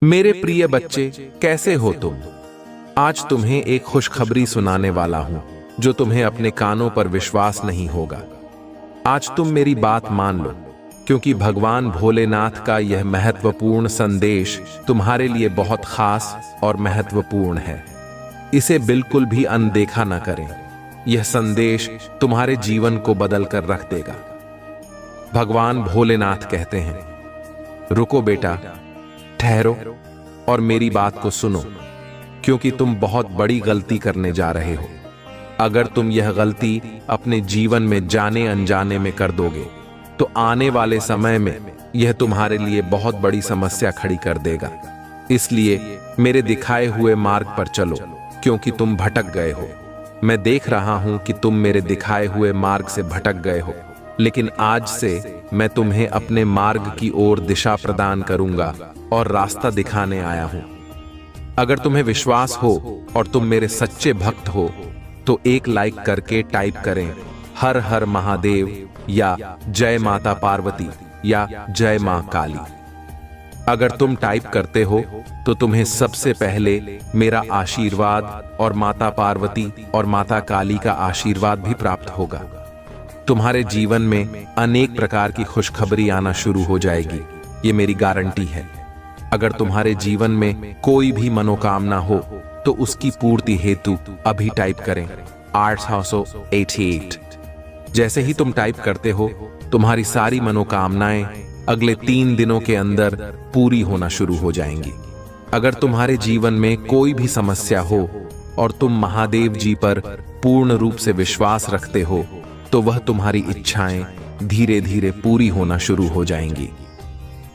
मेरे प्रिय बच्चे, कैसे हो तुम? आज तुम्हें एक खुशखबरी सुनाने वाला हूं जो तुम्हें अपने कानों पर विश्वास नहीं होगा। आज तुम मेरी बात मान लो, क्योंकि भगवान भोलेनाथ का यह महत्वपूर्ण संदेश तुम्हारे लिए बहुत खास और महत्वपूर्ण है। इसे बिल्कुल भी अनदेखा न करें। यह संदेश तुम्हारे जीवन को बदल कर रख देगा। भगवान भोलेनाथ कहते हैं, रुको बेटा, ठहरो और मेरी बात को सुनो, क्योंकि तुम बहुत बड़ी गलती करने जा रहे हो। अगर तुम यह गलती अपने जीवन में जाने अनजाने में कर दोगे तो आने वाले समय में यह तुम्हारे लिए बहुत बड़ी समस्या खड़ी कर देगा। इसलिए मेरे दिखाए हुए मार्ग पर चलो, क्योंकि तुम भटक गए हो। मैं देख रहा हूं कि तुम मेरे दिखाए हुए मार्ग से भटक गए हो, लेकिन आज से मैं तुम्हें अपने मार्ग की ओर दिशा प्रदान करूंगा और रास्ता दिखाने आया हूं। अगर तुम्हें विश्वास हो और तुम मेरे सच्चे भक्त हो तो एक लाइक करके टाइप करें हर हर महादेव या जय माता पार्वती या जय मां काली। अगर तुम टाइप करते हो तो तुम्हें सबसे पहले मेरा आशीर्वाद और माता पार्वती और माता काली का आशीर्वाद भी प्राप्त होगा। तुम्हारे जीवन में अनेक प्रकार की खुशखबरी आना शुरू हो जाएगी, ये मेरी गारंटी है। अगर तुम्हारे जीवन में कोई भी मनोकामना हो तो उसकी पूर्ति हेतु अभी टाइप करें 888। जैसे ही तुम टाइप करते हो, तुम्हारी सारी मनोकामनाएं अगले 3 दिनों के अंदर पूरी होना शुरू हो जाएंगी। अगर तुम्हारे जीवन में कोई भी समस्या हो और तुम महादेव जी पर पूर्ण रूप से विश्वास रखते हो तो वह तुम्हारी इच्छाएं धीरे धीरे पूरी होना शुरू हो जाएंगी।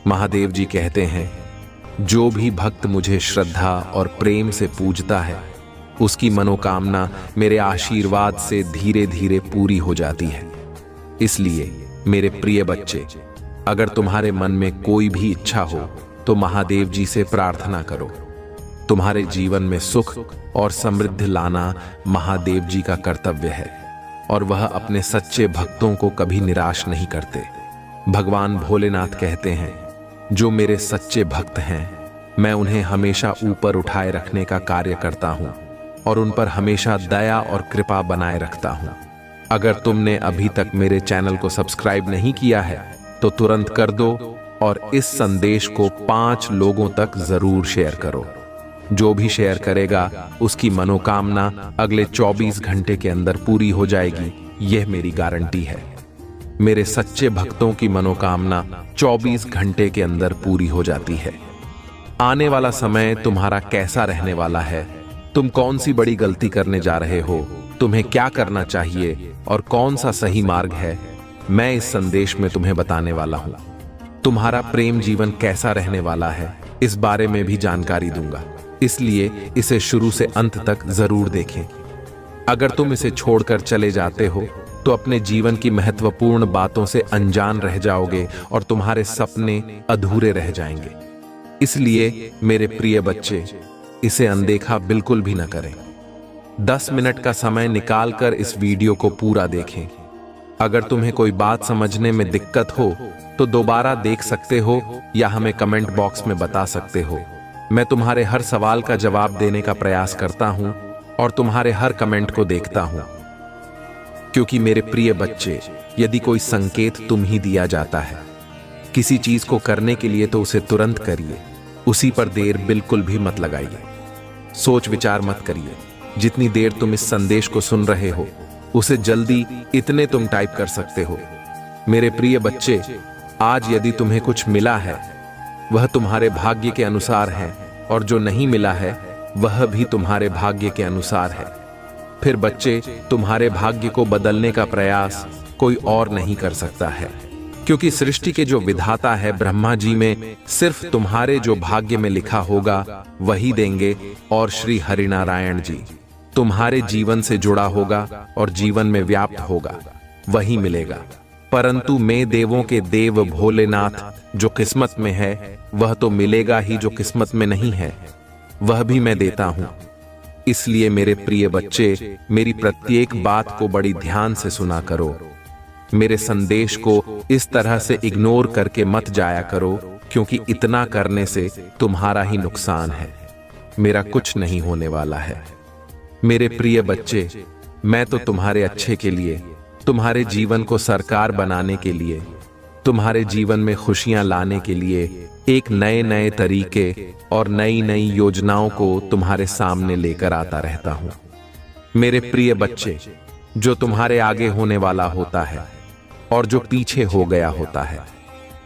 महादेव जी कहते हैं, जो भी भक्त मुझे श्रद्धा और प्रेम से पूजता है उसकी मनोकामना मेरे आशीर्वाद से धीरे धीरे पूरी हो जाती है। इसलिए मेरे प्रिय बच्चे, अगर तुम्हारे मन में कोई भी इच्छा हो तो महादेव जी से प्रार्थना करो। तुम्हारे जीवन में सुख और समृद्धि लाना महादेव जी का कर्तव्य है और वह अपने सच्चे भक्तों को कभी निराश नहीं करते। भगवान भोलेनाथ कहते हैं, जो मेरे सच्चे भक्त हैं मैं उन्हें हमेशा ऊपर उठाए रखने का कार्य करता हूं और उन पर हमेशा दया और कृपा बनाए रखता हूं। अगर तुमने अभी तक मेरे चैनल को सब्सक्राइब नहीं किया है तो तुरंत कर दो और इस संदेश को 5 लोगों तक जरूर शेयर करो। जो भी शेयर करेगा उसकी मनोकामना अगले 24 घंटे के अंदर पूरी हो जाएगी, यह मेरी गारंटी है। मेरे सच्चे भक्तों की मनोकामना 24 घंटे के अंदर पूरी हो जाती है। आने वाला समय तुम्हारा कैसा रहने वाला है, तुम कौन सी बड़ी गलती करने जा रहे हो, तुम्हें क्या करना चाहिए और कौन सा सही मार्ग है, मैं इस संदेश में तुम्हें बताने वाला हूं। तुम्हारा प्रेम जीवन कैसा रहने वाला है, इस बारे में भी जानकारी दूंगा। इसलिए इसे शुरू से अंत तक जरूर देखें। अगर तुम इसे छोड़कर चले जाते हो तो अपने जीवन की महत्वपूर्ण बातों से अनजान रह जाओगे और तुम्हारे सपने अधूरे रह जाएंगे। इसलिए मेरे प्रिय बच्चे, इसे अनदेखा बिल्कुल भी न करें। 10 मिनट का समय निकालकर इस वीडियो को पूरा देखें। अगर तुम्हें कोई बात समझने में दिक्कत हो तो दोबारा देख सकते हो या हमें कमेंट बॉक्स में बता सकते हो। मैं तुम्हारे हर सवाल का जवाब देने का प्रयास करता हूं और तुम्हारे हर कमेंट को देखता हूं, क्योंकि मेरे प्रिय बच्चे, यदि कोई संकेत तुम ही दिया जाता है किसी चीज को करने के लिए तो उसे तुरंत करिए, उसी पर देर बिल्कुल भी मत लगाइए। सोच विचार मत करिए। जितनी देर तुम इस संदेश को सुन रहे हो उसे जल्दी इतने तुम टाइप कर सकते हो। मेरे प्रिय बच्चे, आज यदि तुम्हें कुछ मिला है वह तुम्हारे भाग्य के अनुसार है और जो नहीं मिला है वह भी तुम्हारे भाग्य के अनुसार है। फिर बच्चे, तुम्हारे भाग्य को बदलने का प्रयास कोई और नहीं कर सकता है, क्योंकि सृष्टि के जो विधाता है ब्रह्मा जी में सिर्फ तुम्हारे जो भाग्य में लिखा होगा वही देंगे, और श्री हरिनारायण जी तुम्हारे जीवन से जुड़ा होगा और जीवन में व्याप्त होगा वही मिलेगा। परंतु मैं देवों के देव भोलेनाथ, जो किस्मत में है वह तो मिलेगा ही, जो किस्मत में नहीं है वह भी मैं देता हूं। इसलिए मेरे प्रिय बच्चे, मेरी प्रत्येक बात को बड़ी ध्यान से सुना करो। मेरे संदेश को इस तरह से इग्नोर करके मत जाया करो क्योंकि इतना करने से तुम्हारा ही नुकसान है, मेरा कुछ नहीं होने वाला है। मेरे प्रिय बच्चे, मैं तो तुम्हारे अच्छे के लिए, तुम्हारे जीवन को सरकार बनाने के लिए, तुम्हारे जीवन में खुशियां लाने के लिए एक नए नए तरीके और नई नई योजनाओं को तुम्हारे सामने लेकर आता रहता हूं। मेरे प्रिय बच्चे, जो तुम्हारे आगे होने वाला होता है और जो पीछे हो गया होता है,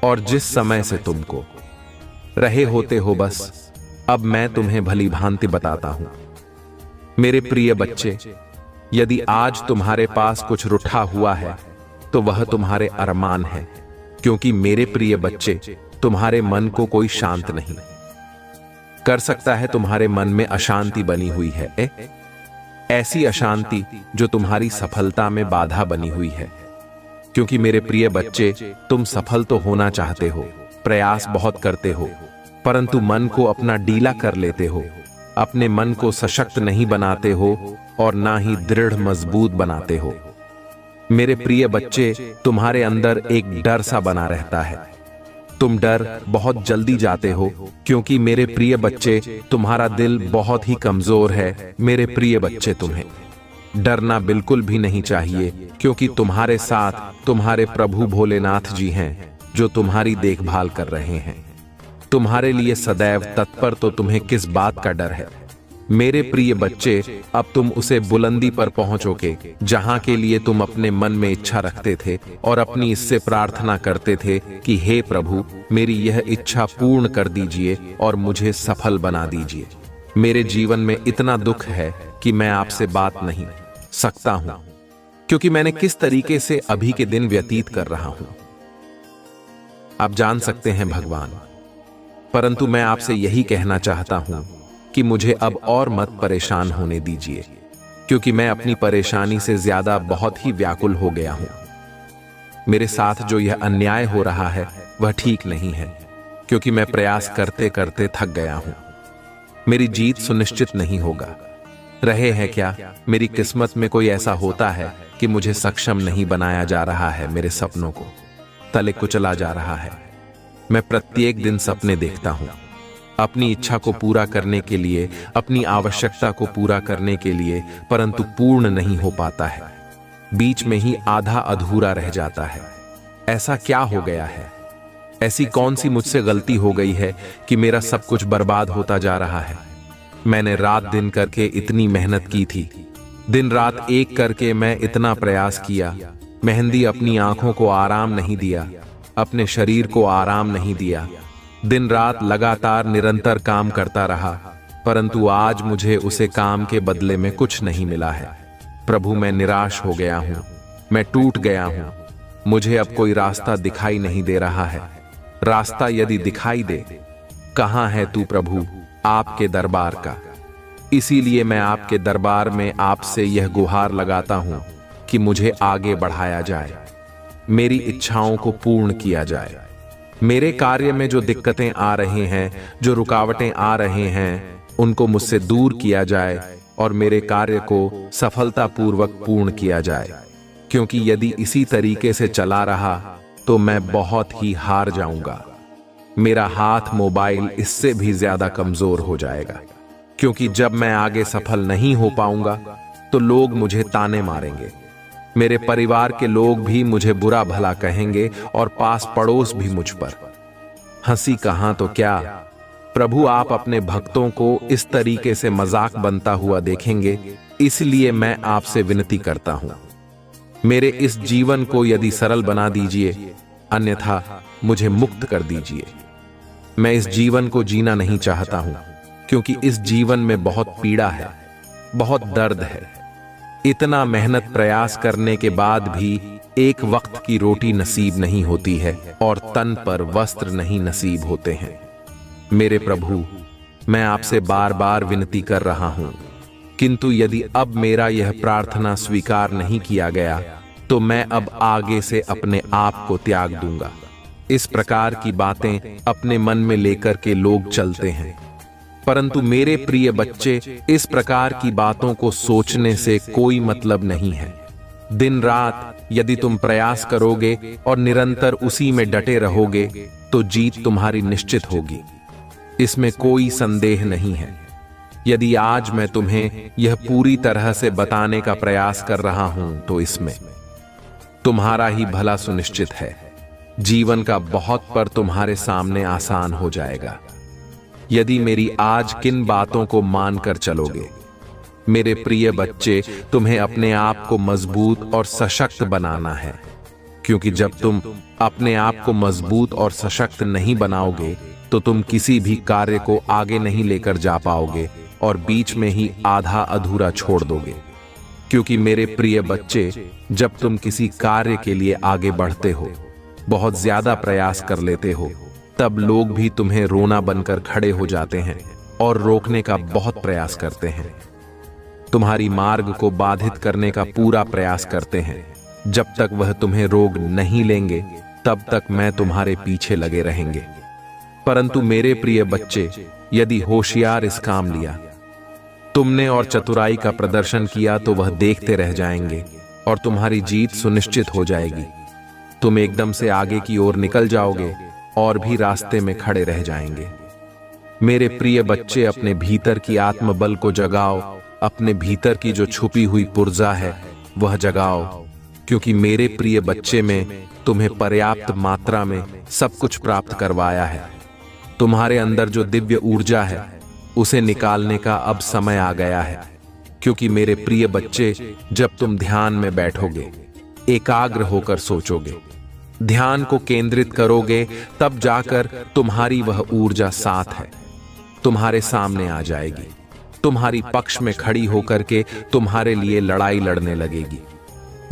और जिस समय से तुमको रहे होते हो, बस अब मैं तुम्हें भली भांति बताता हूं। मेरे प्रिय बच्चे, यदि आज तुम्हारे पास कुछ रूठा हुआ है तो वह तुम्हारे अरमान है, क्योंकि मेरे प्रिय बच्चे, तुम्हारे मन को कोई शांत नहीं कर सकता है। तुम्हारे मन में अशांति बनी हुई है, ऐसी अशांति जो तुम्हारी सफलता में बाधा बनी हुई है। क्योंकि मेरे प्रिय बच्चे, तुम सफल तो होना चाहते हो, प्रयास बहुत करते हो, परंतु मन को अपना ढीला कर लेते हो, अपने मन को सशक्त नहीं बनाते हो और ना ही दृढ़ मजबूत बनाते हो। मेरे प्रिय बच्चे, तुम्हारे अंदर एक डर सा बना रहता है। तुम डर बहुत जल्दी जाते हो, क्योंकि मेरे प्रिय बच्चे, तुम्हारा दिल बहुत ही कमजोर है। मेरे प्रिय बच्चे, तुम्हें डरना बिल्कुल भी नहीं चाहिए, क्योंकि तुम्हारे साथ तुम्हारे प्रभु भोलेनाथ जी हैं, जो तुम्हारी देखभाल कर रहे हैं, तुम्हारे लिए सदैव तत्पर। तो तुम्हें किस बात का डर है? मेरे प्रिय बच्चे, अब तुम उसे बुलंदी पर पहुंचोगे जहां के लिए तुम अपने मन में इच्छा रखते थे और अपनी इससे प्रार्थना करते थे कि हे प्रभु, मेरी यह इच्छा पूर्ण कर दीजिए और मुझे सफल बना दीजिए। मेरे जीवन में इतना दुख है कि मैं आपसे बात नहीं सकता हूं, क्योंकि मैंने किस तरीके से अभी के दिन व्यतीत कर रहा हूं। आप जान सकते हैं भगवान, परंतु मैं आपसे यही कहना चाहता हूं कि मुझे अब और मत परेशान होने दीजिए, क्योंकि मैं अपनी परेशानी से ज्यादा बहुत ही व्याकुल हो गया हूं। मेरे साथ जो यह अन्याय हो रहा है वह ठीक नहीं है, क्योंकि मैं प्रयास करते करते थक गया हूं। मेरी जीत सुनिश्चित नहीं होगा। रहे है क्या, मेरी किस्मत में कोई ऐसा होता है कि मुझे सक्षम नहीं बनाया जा रहा है, मेरे सपनों को तले कुचला जा रहा है। मैं प्रत्येक दिन सपने देखता हूं, अपनी इच्छा को पूरा करने के लिए, अपनी आवश्यकता को पूरा करने के लिए, परंतु पूर्ण नहीं हो पाता है, बीच में ही आधा अधूरा रह जाता है। ऐसा क्या हो गया है? ऐसी कौन सी मुझसे गलती हो गई है कि मेरा सब कुछ बर्बाद होता जा रहा है? मैंने रात दिन करके इतनी मेहनत की थी, दिन रात एक करके मैं इतना प्रयास किया, मेहंदी अपनी आंखों को आराम नहीं दिया, अपने शरीर को आराम नहीं दिया, दिन रात लगातार निरंतर काम करता रहा, परंतु आज मुझे उसे काम के बदले में कुछ नहीं मिला है। प्रभु, मैं निराश हो गया हूं, मैं टूट गया हूं, मुझे अब कोई रास्ता दिखाई नहीं दे रहा है। रास्ता यदि दिखाई दे, कहां है तू प्रभु, आपके दरबार का? इसीलिए मैं आपके दरबार में आपसे यह गुहार लगाता हूं कि मुझे आगे बढ़ाया जाए, मेरी इच्छाओं को पूर्ण किया जाए। मेरे कार्य में जो दिक्कतें आ रही हैं, जो रुकावटें आ रहे हैं, उनको मुझसे दूर किया जाए और मेरे कार्य को सफलतापूर्वक पूर्ण किया जाए, क्योंकि यदि इसी तरीके से चला रहा तो मैं बहुत ही हार जाऊंगा। मेरा हाथ मोबाइल इससे भी ज्यादा कमजोर हो जाएगा, क्योंकि जब मैं आगे सफल नहीं हो पाऊंगा तो लोग मुझे ताने मारेंगे, मेरे परिवार के लोग भी मुझे बुरा भला कहेंगे और पास पड़ोस भी मुझ पर। हंसी कहां तो क्या, प्रभु आप अपने भक्तों को इस तरीके से मजाक बनता हुआ देखेंगे, इसलिए मैं आपसे विनती करता हूं, मेरे इस जीवन को यदि सरल बना दीजिए, अन्यथा मुझे मुक्त कर दीजिए। मैं इस जीवन को जीना नहीं चाहता हूं, क्योंकि इस जीवन में बहुत पीड़ा है, बहुत दर्द है। इतना मेहनत प्रयास करने के बाद भी एक वक्त की रोटी नसीब नहीं होती है और तन पर वस्त्र नहीं नसीब होते हैं। मेरे प्रभु, मैं आपसे बार बार विनती कर रहा हूं, किंतु यदि अब मेरा यह प्रार्थना स्वीकार नहीं किया गया तो मैं अब आगे से अपने आप को त्याग दूंगा। इस प्रकार की बातें अपने मन में लेकर के लोग चलते हैं, परंतु मेरे प्रिय बच्चे, इस प्रकार की बातों को सोचने से कोई मतलब नहीं है। दिन रात यदि तुम प्रयास करोगे और निरंतर उसी में डटे रहोगे तो जीत तुम्हारी निश्चित होगी, इसमें कोई संदेह नहीं है। यदि आज मैं तुम्हें यह पूरी तरह से बताने का प्रयास कर रहा हूं तो इसमें तुम्हारा ही भला सुनिश्चित है। जीवन का बहुत पर तुम्हारे सामने आसान हो जाएगा यदि मेरी आज किन बातों को मानकर चलोगे। मेरे प्रिय बच्चे, तुम्हें अपने आप को मजबूत और सशक्त बनाना है, क्योंकि जब तुम अपने आप को मजबूत और सशक्त नहीं बनाओगे तो तुम किसी भी कार्य को आगे नहीं लेकर जा पाओगे और बीच में ही आधा अधूरा छोड़ दोगे। क्योंकि मेरे प्रिय बच्चे, जब तुम किसी कार्य के लिए आगे बढ़ते हो, बहुत ज्यादा प्रयास कर लेते हो, तब लोग भी तुम्हें रोना बनकर खड़े हो जाते हैं और रोकने का बहुत प्रयास करते हैं। तुम्हारी मार्ग को बाधित करने का पूरा प्रयास करते हैं। जब तक वह तुम्हें रोक नहीं लेंगे तब तक मैं तुम्हारे पीछे लगे रहेंगे। परंतु मेरे प्रिय बच्चे, यदि होशियार इस काम लिया तुमने और चतुराई का प्रदर्शन किया तो वह देखते रह जाएंगे और तुम्हारी जीत सुनिश्चित हो जाएगी। तुम एकदम से आगे की ओर निकल जाओगे और भी रास्ते में खड़े रह जाएंगे। मेरे प्रिय बच्चे, अपने भीतर की आत्मबल को जगाओ, अपने भीतर की जो छुपी हुई पुर्जा है वह जगाओ, क्योंकि मेरे प्रिय बच्चे में तुम्हें पर्याप्त मात्रा में सब कुछ प्राप्त करवाया है। तुम्हारे अंदर जो दिव्य ऊर्जा है उसे निकालने का अब समय आ गया है। क्योंकि मेरे प्रिय बच्चे, जब तुम ध्यान में बैठोगे, एकाग्र होकर सोचोगे, ध्यान को केंद्रित करोगे, तब जाकर तुम्हारी वह ऊर्जा साथ है तुम्हारे सामने आ जाएगी, तुम्हारी पक्ष में खड़ी होकर के तुम्हारे लिए लड़ाई लड़ने लगेगी।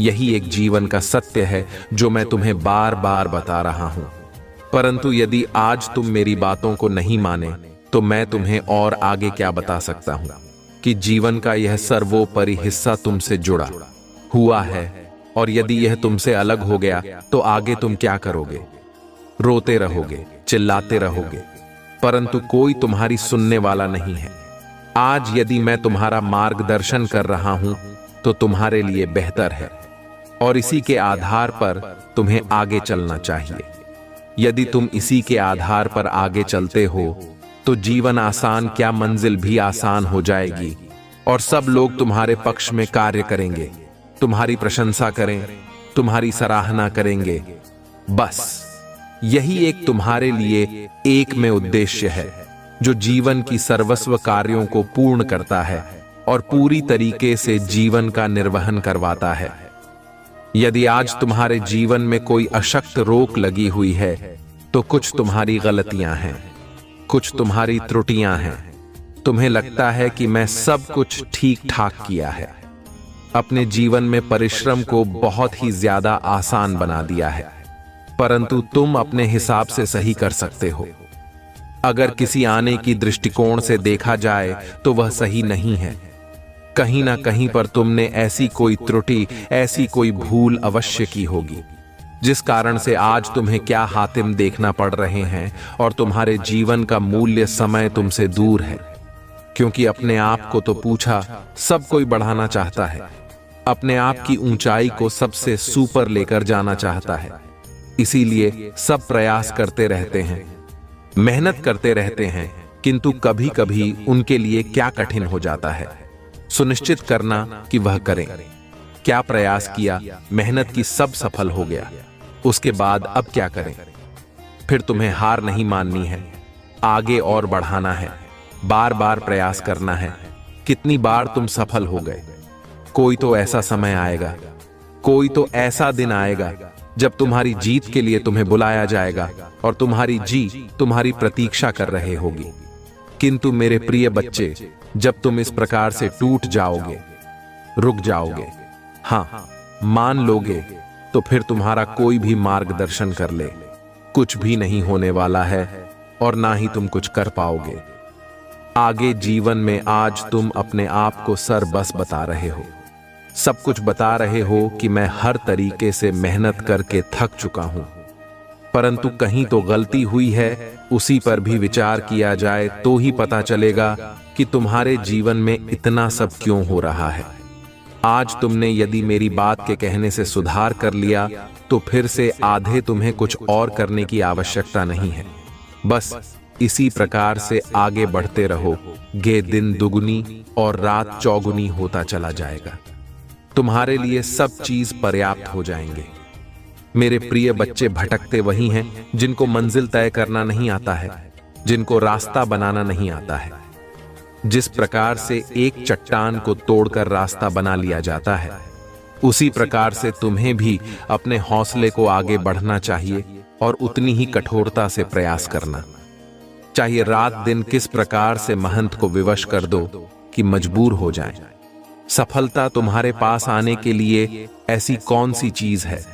यही एक जीवन का सत्य है जो मैं तुम्हें बार बार बता रहा हूं। परंतु यदि आज तुम मेरी बातों को नहीं माने तो मैं तुम्हें और आगे क्या बता सकता हूं कि जीवन का यह सर्वोपरि हिस्सा तुमसे जुड़ा हुआ है, और यदि यह तुमसे अलग हो गया तो आगे तुम क्या करोगे? रोते रहोगे, चिल्लाते रहोगे, परंतु कोई तुम्हारी सुनने वाला नहीं है। आज यदि मैं तुम्हारा मार्गदर्शन कर रहा हूं तो तुम्हारे लिए बेहतर है और इसी के आधार पर तुम्हें आगे चलना चाहिए। यदि तुम इसी के आधार पर आगे चलते हो तो जीवन आसान क्या, मंजिल भी आसान हो जाएगी और सब लोग तुम्हारे पक्ष में कार्य करेंगे, तुम्हारी प्रशंसा करें, तुम्हारी सराहना करेंगे। बस यही एक तुम्हारे लिए एक में उद्देश्य है जो जीवन की सर्वस्व कार्यों को पूर्ण करता है और पूरी तरीके से जीवन का निर्वहन करवाता है। यदि आज तुम्हारे जीवन में कोई अशक्त रोक लगी हुई है तो कुछ तुम्हारी गलतियां हैं, कुछ तुम्हारी त्रुटियां हैं। तुम्हें लगता है कि मैं सब कुछ ठीक ठाक किया है, अपने जीवन में परिश्रम को बहुत ही ज्यादा आसान बना दिया है, परंतु तुम अपने हिसाब से सही कर सकते हो। अगर किसी आने की दृष्टिकोण से देखा जाए तो वह सही नहीं है। कहीं ना कहीं पर तुमने ऐसी कोई त्रुटि, ऐसी कोई भूल अवश्य की होगी जिस कारण से आज तुम्हें क्या हातिम देखना पड़ रहे हैं और तुम्हारे जीवन का मूल्य समय तुमसे दूर है। क्योंकि अपने आप को तो पूछा, सब कोई बढ़ाना चाहता है, अपने आप की ऊंचाई को सबसे सुपर लेकर जाना चाहता है, इसीलिए सब प्रयास करते रहते हैं, मेहनत करते रहते हैं, किंतु कभी कभी उनके लिए क्या कठिन हो जाता है सुनिश्चित करना कि वह करें। क्या प्रयास किया, मेहनत की, सब सफल हो गया, उसके बाद अब क्या करें? फिर तुम्हें हार नहीं माननी है, आगे और बढ़ाना है, बार बार प्रयास करना है। कितनी बार तुम सफल हो गए, कोई तो ऐसा समय आएगा, कोई तो ऐसा दिन आएगा जब तुम्हारी जीत के लिए तुम्हें बुलाया जाएगा और तुम्हारी जीत तुम्हारी प्रतीक्षा कर रहे होगी। किंतु मेरे प्रिय बच्चे, जब तुम इस प्रकार से टूट जाओगे, रुक जाओगे, हाँ मान लोगे, तो फिर तुम्हारा कोई भी मार्गदर्शन कर ले, कुछ भी नहीं होने वाला है और ना ही तुम कुछ कर पाओगे। आगे जीवन में आज तुम अपने आप को सर बस बता रहे हो, सब कुछ बता रहे हो कि मैं हर तरीके से मेहनत करके थक चुका हूं, परंतु कहीं तो गलती हुई है, उसी पर भी विचार किया जाए तो ही पता चलेगा कि तुम्हारे जीवन में इतना सब क्यों हो रहा है। आज तुमने यदि मेरी बात के कहने से सुधार कर लिया तो फिर से आधे तुम्हें कुछ और करने की आवश्यकता नहीं है। बस इसी प्रकार से आगे बढ़ते रहो, गे दिन दुगुनी और रात चौगुनी होता चला जाएगा। तुम्हारे लिए सब चीज पर्याप्त हो जाएंगे। मेरे प्रिय बच्चे, भटकते वही हैं जिनको मंजिल तय करना नहीं आता है, जिनको रास्ता बनाना नहीं आता है। जिस प्रकार से एक चट्टान को तोड़कर रास्ता बना लिया जाता है, उसी प्रकार से तुम्हें भी अपने हौसले को आगे बढ़ना चाहिए और उतनी ही कठोरता से प्रयास करना चाहिए। रात दिन किस प्रकार से महंत को विवश कर दो कि मजबूर हो जाएं। सफलता तुम्हारे पास आने के लिए ऐसी कौन सी चीज है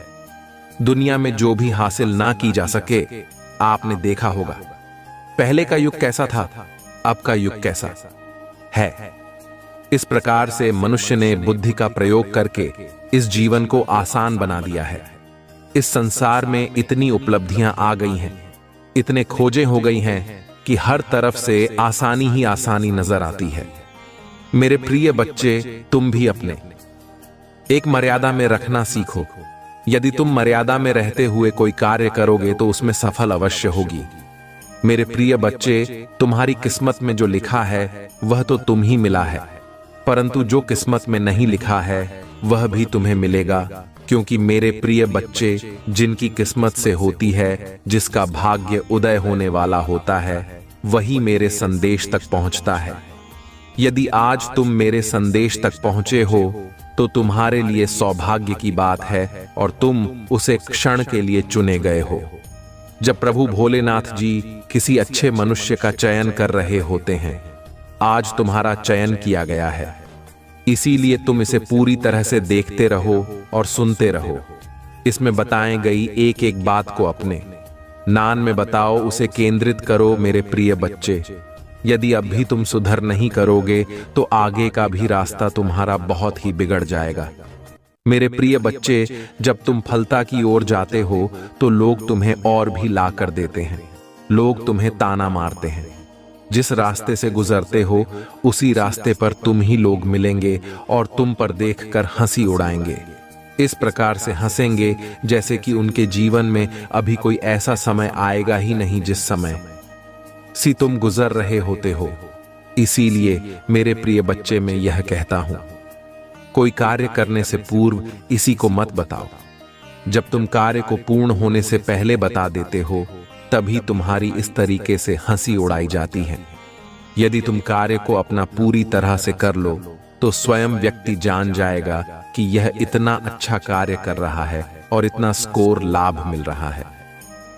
दुनिया में जो भी हासिल ना की जा सके। आपने देखा होगा पहले का युग कैसा था, अब का युग कैसा है। इस प्रकार से मनुष्य ने बुद्धि का प्रयोग करके इस जीवन को आसान बना दिया है। इस संसार में इतनी उपलब्धियां आ गई हैं, इतने खोजें हो गई हैं कि हर तरफ से आसानी ही आसानी नजर आती है। मेरे प्रिय बच्चे, तुम भी अपने एक मर्यादा में रखना सीखो। यदि तुम मर्यादा में रहते हुए कोई कार्य करोगे तो उसमें सफल अवश्य होगी। मेरे प्रिय बच्चे, तुम्हारी किस्मत में जो लिखा है वह तो तुम ही मिला है, परंतु जो किस्मत में नहीं लिखा है वह भी तुम्हें मिलेगा। क्योंकि मेरे प्रिय बच्चे, जिनकी किस्मत से होती है, जिसका भाग्य उदय होने वाला होता है, वही मेरे संदेश तक पहुंचता है। यदि आज तुम मेरे संदेश तक पहुंचे हो तो तुम्हारे लिए सौभाग्य की बात है और तुम उसे क्षण के लिए चुने गए हो। जब प्रभु भोलेनाथ जी किसी अच्छे मनुष्य का चयन कर रहे होते हैं, आज तुम्हारा चयन किया गया है। इसीलिए तुम इसे पूरी तरह से देखते रहो और सुनते रहो। इसमें बताई गई एक एक बात को अपने नान में बताओ, उसे केंद्रित करो। मेरे प्रिय बच्चे, यदि अब भी तुम सुधर नहीं करोगे तो आगे का भी रास्ता तुम्हारा बहुत ही बिगड़ जाएगा। मेरे प्रिय बच्चे, जब तुम फलता की ओर जाते हो तो लोग तुम्हें और भी ला कर देते हैं। लोग तुम्हें ताना मारते हैं। जिस रास्ते से गुजरते हो उसी रास्ते पर तुम ही लोग मिलेंगे और तुम पर देखकर हंसी उड़ाएंगे। इस प्रकार से हंसेंगे जैसे कि उनके जीवन में अभी कोई ऐसा समय आएगा ही नहीं जिस समय से तुम गुजर रहे होते हो। इसीलिए मेरे प्रिय बच्चे, मैं यह कहता हूं, कोई कार्य करने से पूर्व इसी को मत बताओ। जब तुम कार्य को पूर्ण होने से पहले बता देते हो तभी तुम्हारी इस तरीके से हंसी उड़ाई जाती है। यदि तुम कार्य को अपना पूरी तरह से कर लो तो स्वयं व्यक्ति जान जाएगा कि यह इतना अच्छा कार्य कर रहा है और इतना स्कोर लाभ मिल रहा है।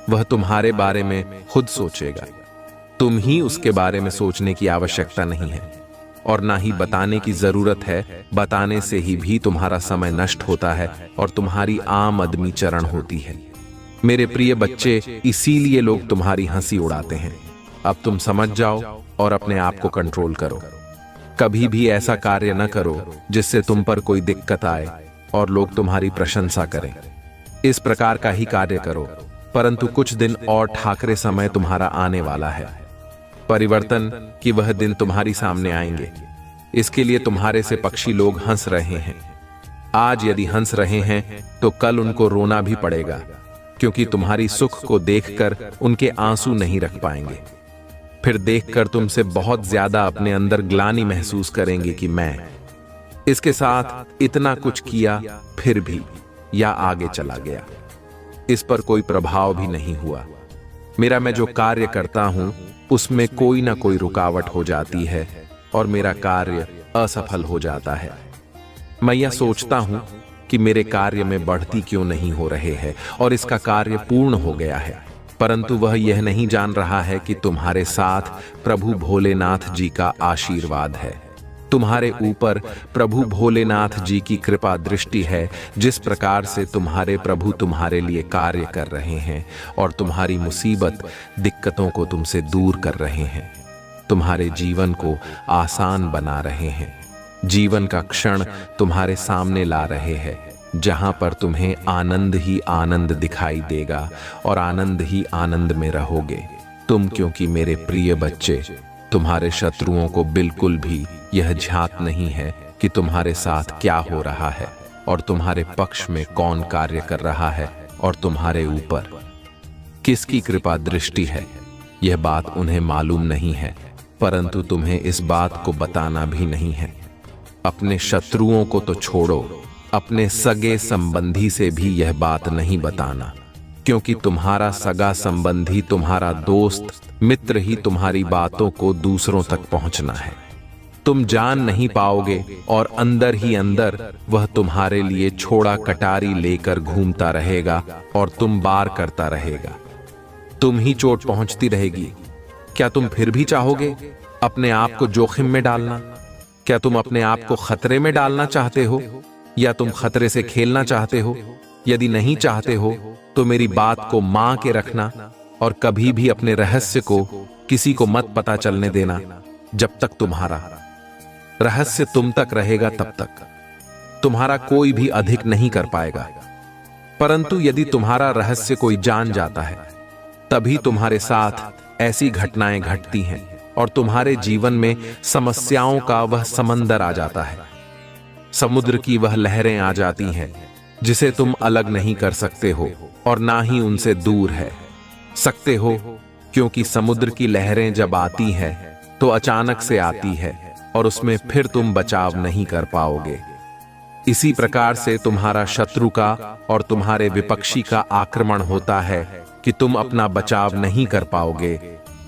वह तुम्हारे बारे में खुद सोचेगा। तुम ही उसके बारे में सोचने की आवश्यकता नहीं है और ना ही बताने की जरूरत है। बताने से ही भी तुम्हारा समय नष्ट होता है और तुम्हारी आमदनी चरण होती है। मेरे प्रिय बच्चे, इसीलिए लोग तुम्हारी हंसी उड़ाते हैं। अब तुम समझ जाओ और अपने आप को कंट्रोल करो। कभी भी ऐसा कार्य न करो जिससे तुम पर कोई दिक्कत आए और लोग तुम्हारी प्रशंसा करें। इस प्रकार का ही कार्य करो, परंतु कुछ दिन और ठाकरे समय तुम्हारा आने वाला है। परिवर्तन की वह दिन तुम्हारी सामने आएंगे। इसके लिए तुम्हारे से पक्षी लोग हंस रहे हैं। आज यदि हंस रहे हैं तो कल उनको रोना भी पड़ेगा, क्योंकि तुम्हारी सुख को देखकर उनके आंसू नहीं रख पाएंगे। फिर देखकर तुमसे बहुत ज्यादा अपने अंदर ग्लानि महसूस करेंगे कि मैं इसके साथ इतना कुछ किया फिर भी या आगे चला गया, इस पर कोई प्रभाव भी नहीं हुआ। मेरा मैं जो कार्य करता हूं उसमें कोई ना कोई रुकावट हो जाती है और मेरा कार्य असफल हो जाता है। मैं यह सोचता हूं कि मेरे कार्य में बढ़ती क्यों नहीं हो रहे हैं और इसका कार्य पूर्ण हो गया है, परंतु वह यह नहीं जान रहा है कि तुम्हारे साथ प्रभु भोलेनाथ जी का आशीर्वाद है। तुम्हारे ऊपर प्रभु भोलेनाथ जी की कृपा दृष्टि है। जिस प्रकार से तुम्हारे प्रभु तुम्हारे लिए कार्य कर रहे हैं और तुम्हारी मुसीबत दिक्कतों को तुमसे दूर कर रहे हैं, तुम्हारे जीवन को आसान बना रहे हैं, जीवन का क्षण तुम्हारे सामने ला रहे हैं, जहां पर तुम्हें आनंद ही आनंद दिखाई देगा और आनंद ही आनंद में रहोगे तुम। क्योंकि मेरे प्रिय बच्चे, तुम्हारे शत्रुओं को बिल्कुल भी यह झांक नहीं है कि तुम्हारे साथ क्या हो रहा है और तुम्हारे पक्ष में कौन कार्य कर रहा है और तुम्हारे ऊपर किसकी कृपा दृष्टि है। यह बात उन्हें मालूम नहीं है, परंतु तुम्हें इस बात को बताना भी नहीं है। अपने शत्रुओं को तो छोड़ो, अपने सगे संबंधी से भी यह बात नहीं बताना, क्योंकि तुम्हारा सगा संबंधी, तुम्हारा दोस्त मित्र ही तुम्हारी बातों को दूसरों तक पहुंचना है। तुम जान नहीं पाओगे और अंदर ही अंदर वह तुम्हारे लिए छोड़ा कटारी लेकर घूमता रहेगा और तुम बार करता रहेगा। तुम ही चोट पहुंचती रहेगी। क्या तुम फिर भी चाहोगे अपने आप को जोखिम में डालना? क्या तुम अपने आप को खतरे में डालना चाहते हो, या तुम खतरे से खेलना चाहते हो? यदि नहीं चाहते हो तो मेरी बात को मान के रखना और कभी भी अपने रहस्य को किसी को मत पता चलने देना। जब तक तुम्हारा रहस्य तुम तक रहेगा तब तक तुम्हारा कोई भी अधिक नहीं कर पाएगा। परंतु यदि तुम्हारा रहस्य कोई जान जाता है, तभी तुम्हारे साथ ऐसी घटनाएं घटती हैं और तुम्हारे जीवन में समस्याओं का वह समंदर आ जाता है। समुद्र की वह लहरें आ जाती हैं जिसे तुम अलग नहीं कर सकते हो और ना ही उनसे दूर है सकते हो, क्योंकि समुद्र की लहरें जब आती हैं तो अचानक से आती है और उसमें फिर तुम बचाव नहीं कर पाओगे। इसी प्रकार से तुम्हारा शत्रु का और तुम्हारे विपक्षी का आक्रमण होता है कि तुम अपना बचाव नहीं कर पाओगे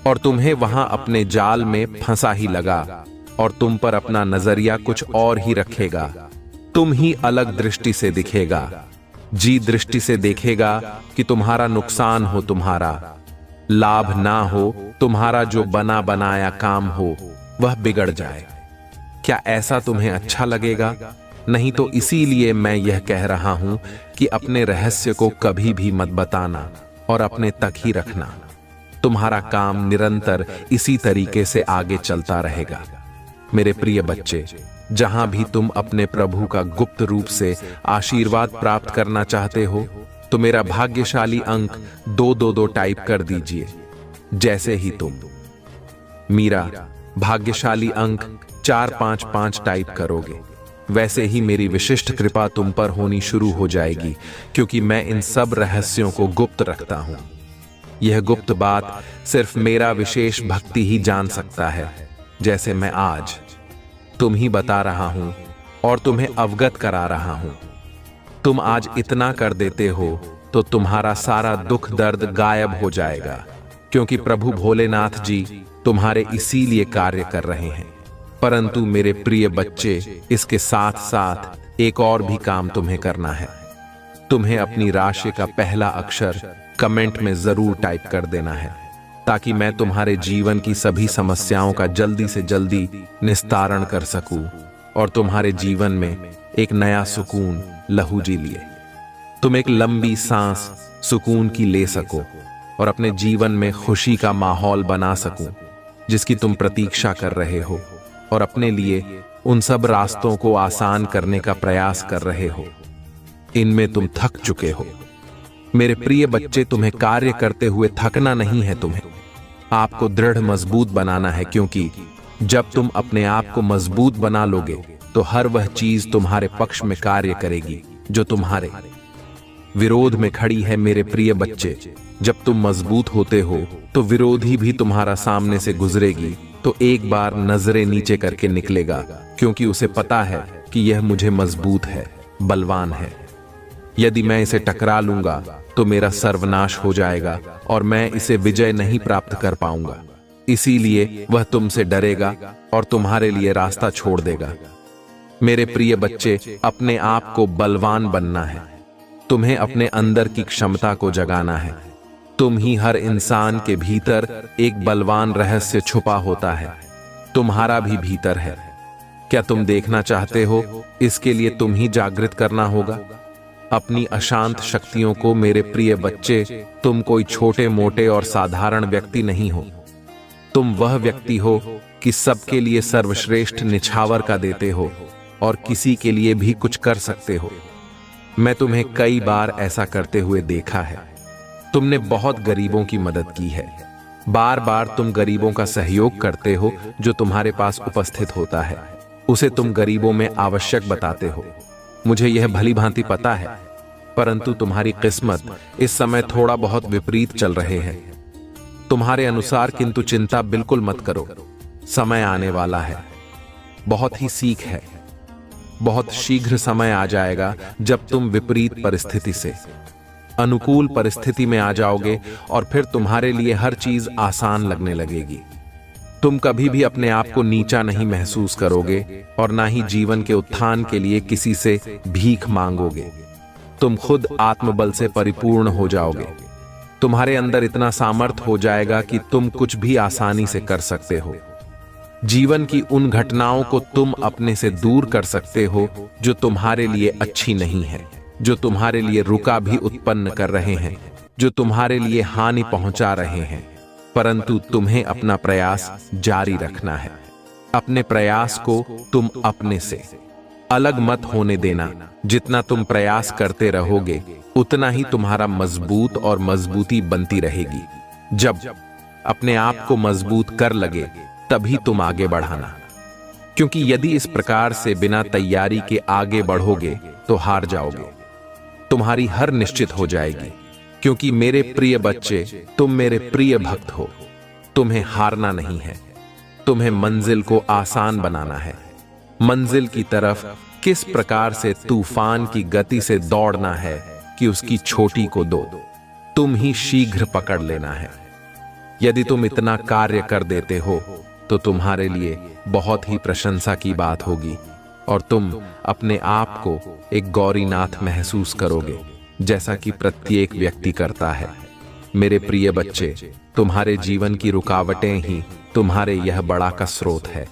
और तुम्हें वहां अपने जाल में फंसा ही लगा और तुम पर अपना नजरिया कुछ और ही रखेगा। तुम ही अलग दृष्टि से दिखेगा, जी दृष्टि से देखेगा कि तुम्हारा नुकसान हो, तुम्हारा लाभ ना हो, तुम्हारा जो बना बनाया काम हो वह बिगड़ जाए। क्या ऐसा तुम्हें अच्छा लगेगा? नहीं तो इसीलिए मैं यह कह रहा हूं कि अपने रहस्य को कभी भी मत बताना और अपने तक ही रखना। तुम्हारा काम निरंतर इसी तरीके से आगे चलता रहेगा। मेरे प्रिय बच्चे, जहां भी तुम अपने प्रभु का गुप्त रूप से आशीर्वाद प्राप्त करना चाहते हो तो मेरा भाग्यशाली अंक 222 टाइप कर दीजिए। जैसे ही तुम मेरा भाग्यशाली अंक 455 टाइप करोगे, वैसे ही मेरी विशिष्ट कृपा तुम पर होनी शुरू हो जाएगी, क्योंकि मैं इन सब रहस्यों को गुप्त रखता हूं। यह गुप्त बात सिर्फ मेरा विशेष भक्ति ही जान सकता है, जैसे मैं आज तुम ही बता रहा हूं और तुम्हें अवगत करा रहा हूं। तुम आज इतना कर देते हो तो तुम्हारा सारा दुख दर्द गायब हो जाएगा, क्योंकि प्रभु भोलेनाथ जी तुम्हारे इसीलिए कार्य कर रहे हैं। परंतु मेरे प्रिय बच्चे, इसके साथ साथ एक और भी काम तुम्हें करना है। तुम्हें अपनी राशि का पहला अक्षर कमेंट में जरूर टाइप कर देना है, ताकि मैं तुम्हारे जीवन की सभी समस्याओं का जल्दी से जल्दी निस्तारण कर सकूं और तुम्हारे जीवन में एक नया सुकून लहू जी लिए। तुम एक लंबी सांस सुकून की ले सको और अपने जीवन में खुशी का माहौल बना सकूं जिसकी तुम प्रतीक्षा कर रहे हो और अपने लिए उन सब रास्तों को आसान करने का प्रयास कर रहे हो। इनमें तुम थक चुके हो। मेरे प्रिय बच्चे, तुम्हें कार्य करते हुए थकना नहीं है, तुम्हें आपको दृढ़ मजबूत बनाना है, क्योंकि जब तुम अपने आप को मजबूत बना लोगे तो हर वह चीज तुम्हारे पक्ष में कार्य करेगी जो तुम्हारे विरोध में खड़ी है। मेरे प्रिय बच्चे, जब तुम मजबूत होते हो तो विरोधी भी तुम्हारा सामने से गुजरेगी तो एक बार नजरें नीचे करके निकलेगा, क्योंकि उसे पता है कि यह मुझे मजबूत है, बलवान है। यदि मैं इसे टकरा लूंगा तो मेरा सर्वनाश हो जाएगा और मैं इसे विजय नहीं प्राप्त कर पाऊंगा। इसीलिए वह तुमसे डरेगा और तुम्हारे लिए रास्ता छोड़ देगा। मेरे प्रिय बच्चे, अपने आप को बलवान बनना है। तुम्हें अपने अंदर की क्षमता को जगाना है। तुम ही हर इंसान के भीतर एक बलवान रहस्य छुपा होता है, तुम्हारा भी भीतर है। क्या तुम देखना चाहते हो? इसके लिए तुम ही जागृत करना होगा अपनी अशांत शक्तियों को। मेरे प्रिय बच्चे, तुम कोई छोटे मोटे और साधारण व्यक्ति नहीं हो। तुम वह व्यक्ति हो कि सबके लिए सर्वश्रेष्ठ निछावर का देते हो और किसी के लिए भी कुछ कर सकते हो। मैं तुम्हें कई बार ऐसा करते हुए देखा है। तुमने बहुत गरीबों की मदद की है। बार बार तुम गरीबों का सहयोग करते हो जो तुम्हारे पास उपस्थित होता है। उसे तुम गरीबों में आवश्यक बताते हो। मुझे यह भली भांति पता है, परंतु तुम्हारी किस्मत इस समय थोड़ा बहुत विपरीत चल रहे हैं तुम्हारे अनुसार। किंतु चिंता बिल्कुल मत करो, समय आने वाला है। बहुत ही सीख है, बहुत शीघ्र समय आ जाएगा जब तुम विपरीत परिस्थिति से अनुकूल परिस्थिति में आ जाओगे और फिर तुम्हारे लिए हर चीज आसान लगने लगेगी। तुम कभी भी अपने आप को नीचा नहीं महसूस करोगे और ना ही जीवन के उत्थान के लिए किसी से भीख मांगोगे। तुम खुद आत्मबल से परिपूर्ण हो जाओगे। तुम्हारे अंदर इतना सामर्थ्य हो जाएगा कि तुम कुछ भी आसानी से कर सकते हो। जीवन की उन घटनाओं को तुम अपने से दूर कर सकते हो जो तुम्हारे लिए अच्छी नहीं है, जो तुम्हारे लिए रुका भी उत्पन्न कर रहे हैं, जो तुम्हारे लिए हानि पहुंचा रहे हैं। परंतु तुम्हें अपना प्रयास जारी रखना है। अपने प्रयास को तुम अपने से अलग मत होने देना। जितना तुम प्रयास करते रहोगे उतना ही तुम्हारा मजबूत और मजबूती बनती रहेगी। जब अपने आप को मजबूत कर लगे तभी तुम आगे बढ़ाना, क्योंकि यदि इस प्रकार से बिना तैयारी के आगे बढ़ोगे तो हार जाओगे। तुम्हारी हर निश्चित हो जाएगी, क्योंकि मेरे प्रिय बच्चे, तुम मेरे प्रिय भक्त हो। तुम्हें हारना नहीं है, तुम्हें मंजिल को आसान बनाना है। मंजिल की तरफ किस प्रकार से तूफान की गति से दौड़ना है कि उसकी छोटी को दो तुम ही शीघ्र पकड़ लेना है। यदि तुम इतना कार्य कर देते हो तो तुम्हारे लिए बहुत ही प्रशंसा की बात होगी और तुम अपने आप को एक गौरीनाथ महसूस करोगे, जैसा कि प्रत्येक व्यक्ति करता है। मेरे प्रिय बच्चे, तुम्हारे जीवन की रुकावटें ही तुम्हारे यह बड़ा का स्रोत है।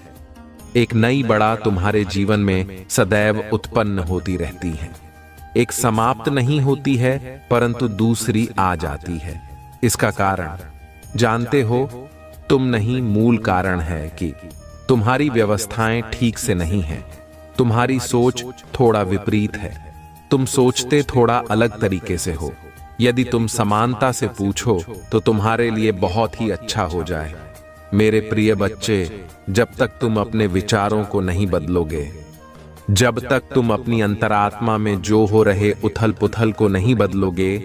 एक नई बड़ा तुम्हारे जीवन में सदैव उत्पन्न होती रहती है। एक समाप्त नहीं होती है, परंतु दूसरी आ जाती है। इसका कारण जानते हो? तुम नहीं, मूल कारण है कि तुम्हारी व्यवस्थाएं ठीक से नहीं हैं। तुम्हारी सोच थोड़ा विपरीत है। तुम सोचते थोड़ा अलग तरीके से हो। यदि तुम समानता से पूछो तो तुम्हारे लिए बहुत ही अच्छा हो जाए। मेरे प्रिय बच्चे, जब तक तुम अपने विचारों को नहीं बदलोगे, जब तक तुम अपनी अंतरात्मा में जो हो रहे उथल पुथल को नहीं बदलोगे,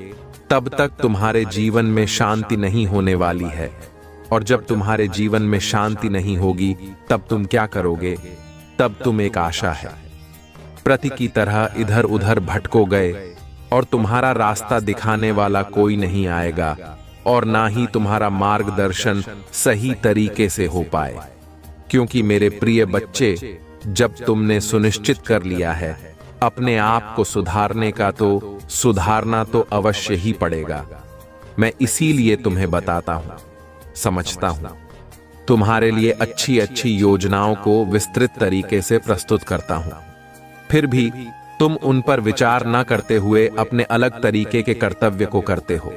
तब तक तुम्हारे जीवन में शांति नहीं होने वाली है। और जब तुम्हारे जीवन में शांति नहीं होगी तब तुम क्या करोगे? तब तुम एक आशा है प्रति की तरह इधर उधर भटको गए और तुम्हारा रास्ता दिखाने वाला कोई नहीं आएगा और ना ही तुम्हारा मार्गदर्शन सही तरीके से हो पाए। क्योंकि मेरे प्रिय बच्चे, जब तुमने सुनिश्चित कर लिया है अपने आप को सुधारने का, तो सुधारना तो अवश्य ही पड़ेगा। मैं इसीलिए तुम्हें बताता हूं, समझता हूं, तुम्हारे लिए अच्छी अच्छी योजनाओं को विस्तृत तरीके से प्रस्तुत करता हूं। फिर भी तुम उन पर विचार न करते हुए अपने अलग तरीके के कर्तव्य को करते हो,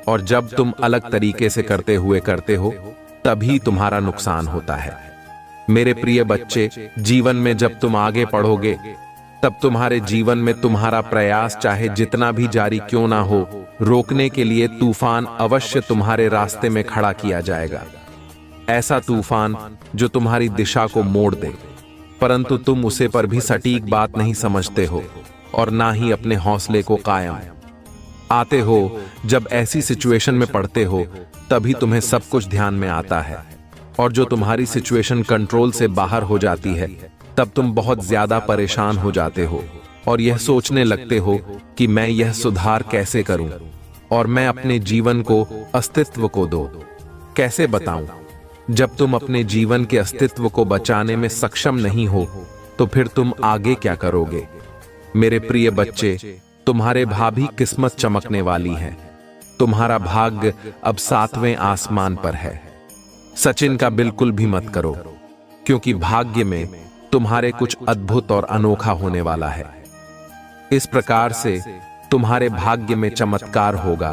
और जब तुम अलग तरीके से करते हुए करते हो तभी तुम्हारा नुकसान होता है। मेरे प्रिय बच्चे, जीवन में जब तुम आगे बढ़ोगे तब तुम्हारे जीवन में तुम्हारा प्रयास चाहे जितना भी जारी क्यों ना हो, रोकने के लिए तूफान अवश्य तुम्हारे रास्ते में खड़ा किया जाएगा। ऐसा तूफान जो तुम्हारी दिशा को मोड़ दे, परंतु तुम उसे पर भी सटीक बात नहीं समझते हो और ना ही अपने हौसले को कायम आते हो। जब ऐसी सिचुएशन में पड़ते हो तभी तुम्हें सब कुछ ध्यान में आता है, और जो तुम्हारी सिचुएशन कंट्रोल से बाहर हो जाती है तब तुम बहुत ज्यादा परेशान हो जाते हो और यह सोचने लगते हो कि मैं यह सुधार कैसे करूं और मैं अपने जीवन को अस्तित्व को दो कैसे बताऊं। जब तुम अपने जीवन के अस्तित्व को बचाने में सक्षम नहीं हो तो फिर तुम आगे क्या करोगे? मेरे प्रिय बच्चे, तुम्हारे भावी किस्मत चमकने वाली है। तुम्हारा भाग्य अब 7वें आसमान पर है। सचिन का बिल्कुल भी मत करो, क्योंकि भाग्य में तुम्हारे कुछ अद्भुत और अनोखा होने वाला है। इस प्रकार से तुम्हारे भाग्य में चमत्कार होगा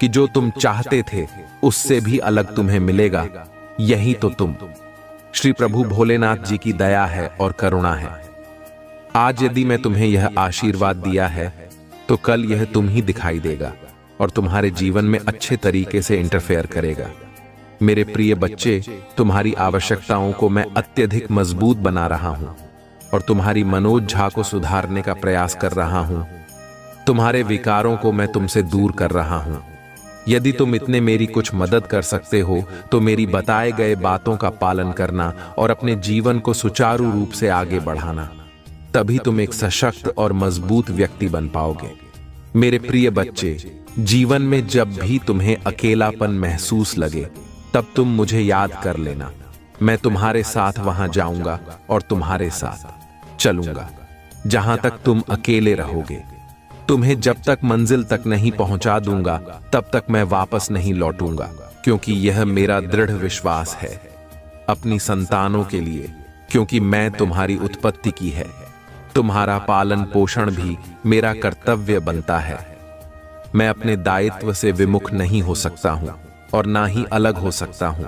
कि जो तुम चाहते थे उससे भी अलग तुम्हें मिलेगा। यही तो तुम श्री प्रभु भोलेनाथ जी की दया है और करुणा है। आज यदि मैं तुम्हें यह आशीर्वाद दिया है तो कल यह तुम ही दिखाई देगा और तुम्हारे जीवन में अच्छे तरीके से इंटरफेयर करेगा। मेरे प्रिय बच्चे, तुम्हारी आवश्यकताओं को मैं अत्यधिक मजबूत बना रहा हूं। और तुम्हारी मनोज्झा को सुधारने का प्रयास कर रहा हूं। तुम्हारे विकारों को मैं तुमसे दूर कर रहा हूं। यदि तुम इतने मेरी कुछ मदद कर सकते हो तो मेरी बताए गए बातों का पालन करना और अपने जीवन को सुचारू रूप से आगे बढ़ाना। तभी तुम एक सशक्त और मजबूत व्यक्ति बन पाओगे। मेरे प्रिय बच्चे, जीवन में जब भी तुम्हें अकेलापन महसूस लगे तब तुम मुझे याद कर लेना। मैं तुम्हारे साथ वहां जाऊंगा और तुम्हारे साथ चलूंगा जहां तक तुम अकेले रहोगे। तुम्हें जब तक मंजिल तक नहीं पहुंचा दूंगा तब तक मैं वापस नहीं लौटूंगा, क्योंकि यह मेरा दृढ़ विश्वास है। अपनी संतानों के लिए, क्योंकि मैं तुम्हारी उत्पत्ति की है। तुम्हारा पालन पोषण भी मेरा कर्तव्य बनता है। मैं अपने दायित्व से विमुख नहीं हो सकता हूं और ना ही अलग हो सकता हूं,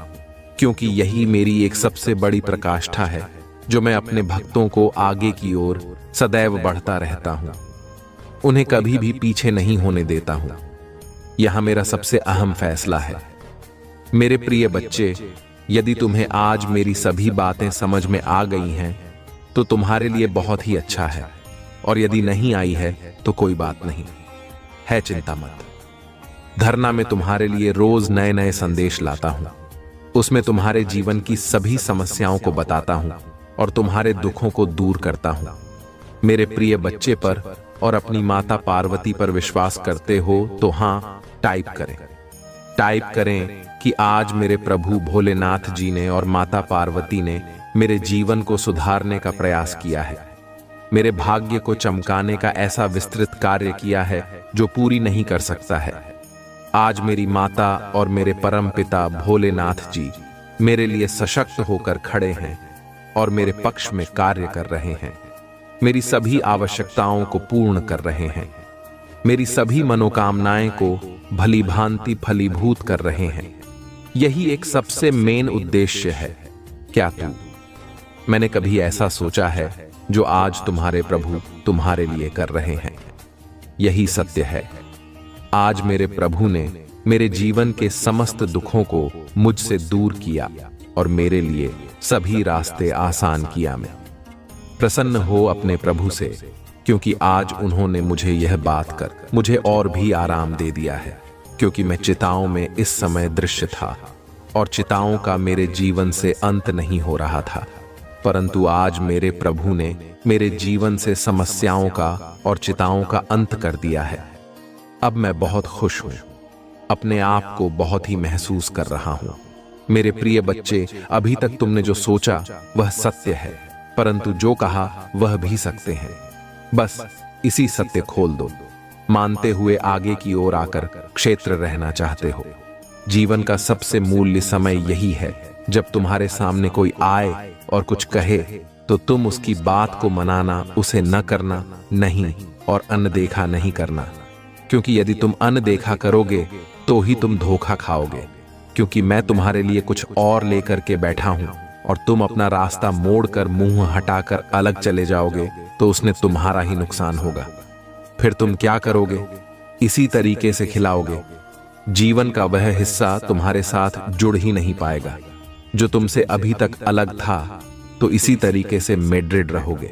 क्योंकि यही मेरी एक सबसे बड़ी प्रकाष्ठा है जो मैं अपने भक्तों को आगे की ओर सदैव बढ़ता रहता हूं। उन्हें कभी भी पीछे नहीं होने देता हूं। यह मेरा सबसे अहम फैसला है। मेरे प्रिय बच्चे, यदि तुम्हें आज मेरी सभी बातें समझ में आ गई हैं तो तुम्हारे लिए बहुत ही अच्छा है, और यदि नहीं आई है तो कोई बात नहीं है, चिंता मत। धरना में तुम्हारे लिए रोज नए नए संदेश लाता हूं। उसमें तुम्हारे जीवन की सभी समस्याओं को बताता हूं और तुम्हारे दुखों को दूर करता हूं। मेरे प्रिय बच्चे पर और अपनी माता पार्वती पर विश्वास करते हो तो हां टाइप करें। टाइप करें कि आज मेरे प्रभु भोलेनाथ जी ने और माता पार्वती ने मेरे जीवन को सुधारने का प्रयास किया है। मेरे भाग्य को चमकाने का ऐसा विस्तृत कार्य किया है जो पूरी नहीं कर सकता है। आज मेरी माता और मेरे परम पिता भोलेनाथ जी मेरे लिए सशक्त होकर खड़े हैं और मेरे पक्ष में कार्य कर रहे हैं। मेरी सभी आवश्यकताओं को पूर्ण कर रहे हैं। मेरी सभी मनोकामनाएं को भली भांति फलीभूत कर रहे हैं। यही एक सबसे मेन उद्देश्य है। क्या तू मैंने कभी ऐसा सोचा है जो आज तुम्हारे प्रभु तुम्हारे लिए कर रहे हैं? यही सत्य है। आज मेरे प्रभु ने मेरे जीवन के समस्त दुखों को मुझसे दूर किया और मेरे लिए सभी रास्ते आसान किया। मैं प्रसन्न हो अपने प्रभु से, क्योंकि आज उन्होंने मुझे यह बात कर मुझे और भी आराम दे दिया है, क्योंकि मैं चिताओं में इस समय दृश्य था और चिताओं का मेरे जीवन से अंत नहीं हो रहा था। परंतु आज मेरे प्रभु ने मेरे जीवन से समस्याओं का और चिताओं का अंत कर दिया है। अब मैं बहुत खुश हूं, अपने आप को बहुत ही महसूस कर रहा हूं। मेरे प्रिय बच्चे, अभी तक तुमने जो सोचा वह सत्य है, परंतु जो कहा वह भी सत्य है। बस इसी सत्य खोल दो, मानते हुए आगे की ओर आकर क्षेत्र रहना चाहते हो। जीवन का सबसे मूल्य समय यही है जब तुम्हारे सामने कोई आए और कुछ कहे तो तुम उसकी बात को मनाना, उसे न करना नहीं और अनदेखा नहीं करना, क्योंकि यदि तुम अनदेखा करोगे तो ही तुम धोखा खाओगे। क्योंकि मैं तुम्हारे लिए कुछ और लेकर के बैठा हूं और तुम अपना रास्ता मोड़कर मुंह हटाकर अलग चले जाओगे तो उसने तुम्हारा ही नुकसान होगा। फिर तुम क्या करोगे? इसी तरीके से खिलाओगे। जीवन का वह हिस्सा तुम्हारे साथ जुड़ ही नहीं पाएगा जो तुमसे अभी तक अलग था, तो इसी तरीके से मेड्रिड रहोगे,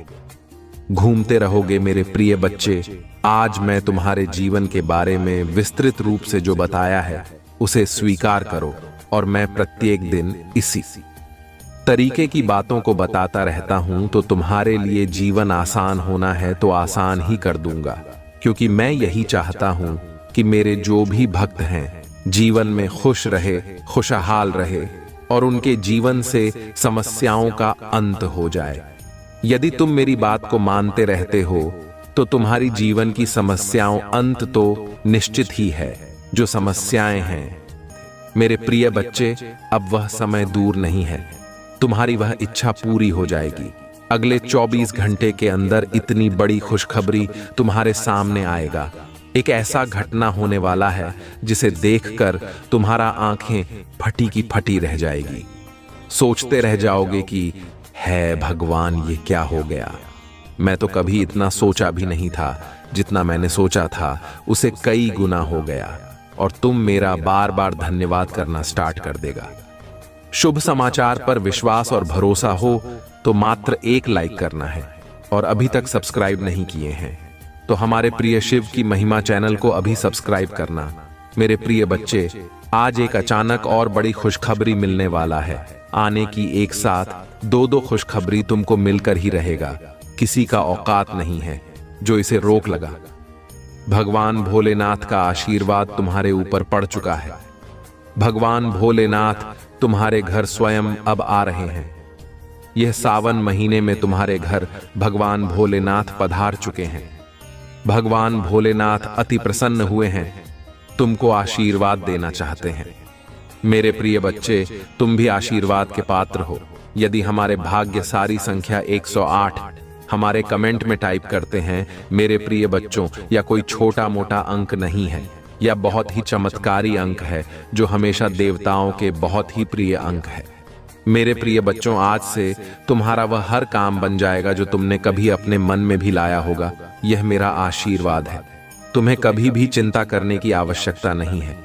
घूमते रहोगे। मेरे प्रिय बच्चे, आज मैं तुम्हारे जीवन के बारे में विस्तृत रूप से जो बताया है उसे स्वीकार करो, और मैं प्रत्येक दिन इसी तरीके की बातों को बताता रहता हूं। तो तुम्हारे लिए जीवन आसान होना है तो आसान ही कर दूंगा, क्योंकि मैं यही चाहता हूं कि मेरे जो भी भक्त हैं जीवन में खुश रहे, खुशहाल रहे और उनके जीवन से समस्याओं का अंत हो जाए। यदि तुम मेरी बात को मानते रहते हो तो तुम्हारी जीवन की समस्याओं अंत तो निश्चित ही है। जो समस्याएं हैं मेरे प्रिय बच्चे, अब वह समय दूर नहीं है, तुम्हारी वह इच्छा पूरी हो जाएगी। अगले 24 घंटे के अंदर इतनी बड़ी खुशखबरी तुम्हारे सामने आएगा। एक ऐसा घटना होने वाला है जिसे देखकर तुम्हारा आंखें फटी की फटी रह जाएगी। सोचते रह जाओगे कि है भगवान, ये क्या हो गया। मैं तो कभी इतना सोचा भी नहीं था। जितना मैंने सोचा था उसे कई गुना हो गया, और तुम मेरा बार बार धन्यवाद करना स्टार्ट कर देगा। शुभ समाचार पर विश्वास और भरोसा हो तो मात्र एक लाइक करना है। और अभी तक सब्सक्राइब नहीं किए हैं तो हमारे प्रिय शिव की महिमा चैनल को अभी सब्सक्राइब करना। मेरे प्रिय बच्चे, आज एक अचानक और बड़ी खुशखबरी मिलने वाला है। आने की एक साथ दो खुशखबरी तुमको मिलकर ही रहेगा। किसी का औकात नहीं है जो इसे रोक लगा। भगवान भोलेनाथ का आशीर्वाद तुम्हारे ऊपर पड़ चुका है। भगवान भोलेनाथ तुम्हारे घर स्वयं अब आ रहे हैं। यह सावन महीने में तुम्हारे घर भगवान भोलेनाथ पधार चुके हैं। भगवान भोलेनाथ अति प्रसन्न हुए हैं, तुमको आशीर्वाद देना चाहते हैं। मेरे प्रिय बच्चे, तुम भी आशीर्वाद के पात्र हो। यदि हमारे भाग्यशाली संख्या 108 हमारे कमेंट में टाइप करते हैं मेरे प्रिय बच्चों, या कोई छोटा मोटा अंक नहीं है, या बहुत ही चमत्कारी अंक है जो हमेशा देवताओं के बहुत ही प्रिय अंक है। मेरे प्रिय बच्चों, आज से तुम्हारा वह हर काम बन जाएगा जो तुमने कभी अपने मन में भी लाया होगा। यह मेरा आशीर्वाद है। तुम्हें कभी भी चिंता करने की आवश्यकता नहीं है।